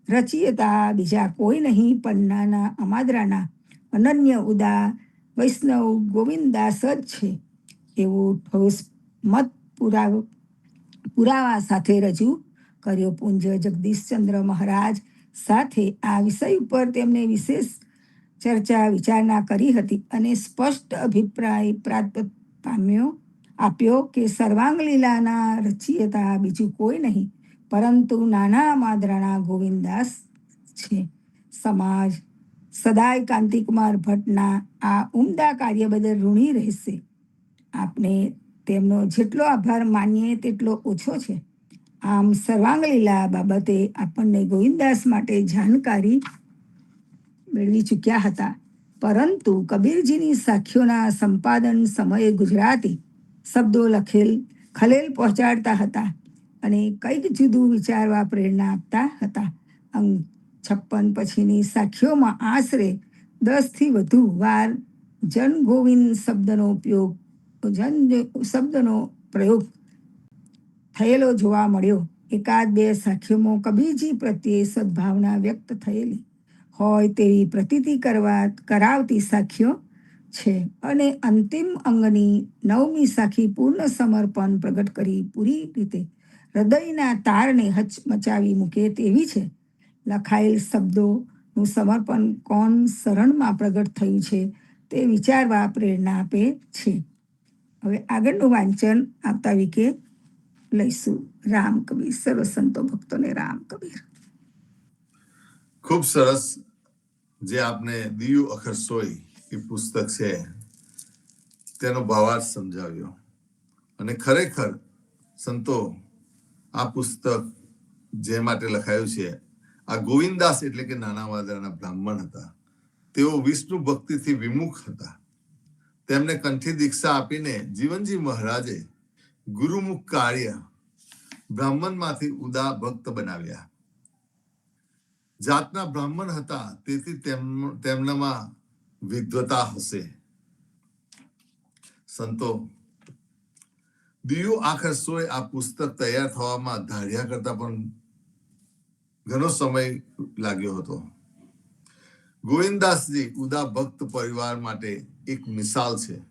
E: રચયિતા બીજા કોઈ નહીં પણ નાના અમાદરાના અનન્ય ઉદા વૈષ્ણવ ગોવિંદદાસ જ છે એવો ઠોસ મત પુરાવા સાથે રજૂ કર્યો. પૂજ્ય જગદીશચંદ્ર મહારાજ સાથે આ વિષય ઉપર તેમણે વિશેષ ચર્ચા વિચારણા કરી હતી અને સ્પષ્ટ અભિપ્રાય આપ્યો કે સર્વાંગ લીલાના રચયિતા બીજું કોઈ નહીં પરંતુ નાના માદરાના ગોવિંદદાસ છે. સમાજ સદાય કાંતિકુમાર ભટ્ટના આ ઉમદા કાર્ય બદલ ઋણી રહેશે. આપણે તેમનો જેટલો આભાર માનીએ તેટલો ઓછો છે. આમ સર્વાંગ લીલા બાબતે આપણને ગોવિંદદાસ માટે જાણકારી મેળવી ચૂક્યા હતા, પરંતુ કબીરજીની સાખીઓના સંપાદન સમયે ગુજરાતી શબ્દો ખલેલ પહોંચાડતા હતા અને કંઈક જુદું વિચારવા પ્રેરણા આપતા હતા. અંગ 56 પછીની સાખીઓમાં આશરે 10થી વધુ વાર જન ગોવિંદ શબ્દનો પ્રયોગ થયેલો જોવા મળ્યો. એકાદ બે સાખીઓમાં કબીરજી પ્રત્યે સદભાવના વ્યક્ત થયેલી હોય તેવી પ્રતીતિ કરાવતી સાખીઓ છે અને અંતિમ અંગની 9મી સાખી પૂર્ણ સમર્પણ પ્રગટ કરી પૂરી રીતે હૃદયના તારને હચમચાવી મૂકે તેવી છે. લખાયેલ શબ્દોનું સમર્પણ કોણ શરણમાં પ્રગટ થયું છે તે વિચારવા પ્રેરણા આપે છે. હવે આગળનું વાંચન આવતા વીકે લઈશું. રામ કબીર. સર્વ સંતો ભક્તોને રામ કબીર.
B: ખૂબ સરસ જે આપને દિયુ અખર સોય એ પુસ્તક છે તેનો ભાવાર્થ સમજાવ્યો. અને ખરેખર સંતો આ પુસ્તક જે માટે લખાયું છે, આ ગોવિંદાસ એટલે કે નાના વાદળાના બ્રાહ્મણ હતા. તેઓ વિષ્ણુ ભક્તિથી વિમુખ હતા. તેમને કંઠી દીક્ષા આપીને જીવનજી મહારાજે ગુરુમુખ કાર્ય બ્રાહ્મણમાંથી ઉદા ભક્ત બનાવ્યા. જાતના બ્રાહ્મણ હતા તેથી તેમનામાં વિદ્વતા હશે. સંતો દિયુ આખર સોય આ પુસ્તક તૈયાર થવામાં ધાર્યા કરતા પણ ઘણો સમય લાગ્યો હતો. ગોવિંદાસજી ઉદા ભક્ત પરિવાર માટે એક મિસાલ છે.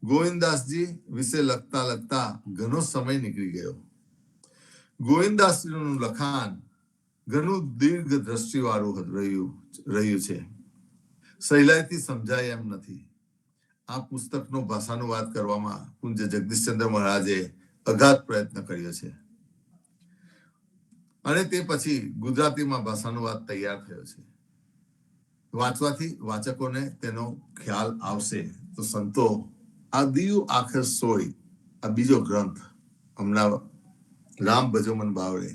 B: ગોવિંદાસજી વિશે લખતા ઘણો સમય નીકળી ગયો. ગોવિંદાસજીનું લખાણ ઘણું દીર્ઘ દ્રષ્ટિવાળું રહ્યું છે. સહેલાઈથી સમજાય એમ નથી. આ પુસ્તકનો ભાષાનુવાદ કરવામાં પૂજ્ય જગદીશચંદ્ર મહારાજે અગાધ પ્રયત્ન કર્યો છે અને તે પછી ગુજરાતીમાં ભાષાનુવાદ તૈયાર થયો છે. વાંચવાથી વાચકોને તેનો ખ્યાલ આવશે. તો સંતો આ દિયુ આખર સોય આ બીજો ગ્રંથ હમણાં રામ ભજોમન બાવળે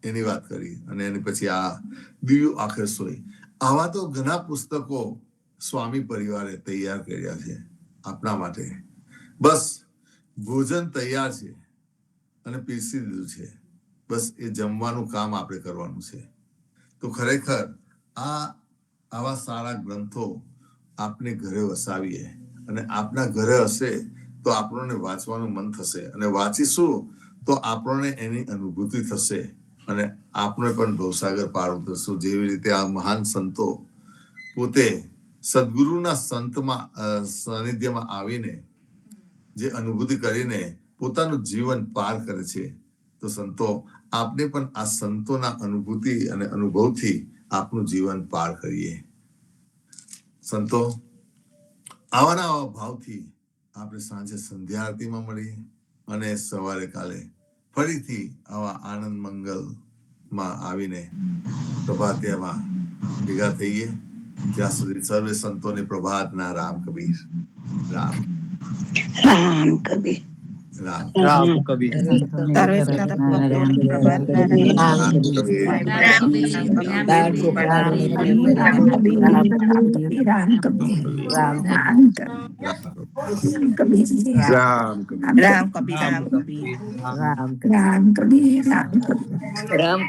B: એની વાત કરી અને એની પછી આ દિયુ આખર સોય. આવા તો ઘણા પુસ્તકો સ્વામી પરિવારે તૈયાર કર્યા છે આપણા માટે. બસ ભોજન તૈયાર છે અને પીરસી દીધું છે. બસ એ જમવાનું કામ આપણે કરવાનું છે. તો ખરેખર આવા સારા ગ્રંથો આપને ઘરે વસાવીએ અને આપના ઘરે હશે તો આપણને વાંચવાનું મન થશે અને વાંચીશું તો આપણને એની અનુભૂતિ થશે અને આપણે પણ ભવસાગર પાર ઉતરશું. જેવી રીતે આ મહાન સંતો પોતે સદગુરુના સાનિધ્યમાં આવીને જે અનુભૂતિ કરીને પોતાનું જીવન પાર કરે છે. તો સંતો આપને પણ આ સંતોના અનુભૂતિ અને અનુભવથી આપણું જીવન પાર કરીએ. સંતો આવાના આવા ભાવથી આપણે સાંજે સંધ્યા આરતીમાં મળીએ અને સવારે કાલે ફરીથી આવા આનંદ મંગલમાં આવીને પ્રભાતિયામાં ભેગા થઈએ. ત્યાં સુધી સર્વે સંતોને પ્રભાતના રામ કબીર. રામ
E: રામ કબીર.
B: રામ
F: રામ કબીર.
D: સર્વે સંતો ભક્તોને પ્રભાતના
B: રામ
D: રામ
B: કબીર.
E: રામ કબીર.
F: રામ
E: રામ કબીર.
F: રામ કબીર.
D: રામ કબીર. રામ કબીર.
E: રામ કબીર. રામ કબીર.
F: રામ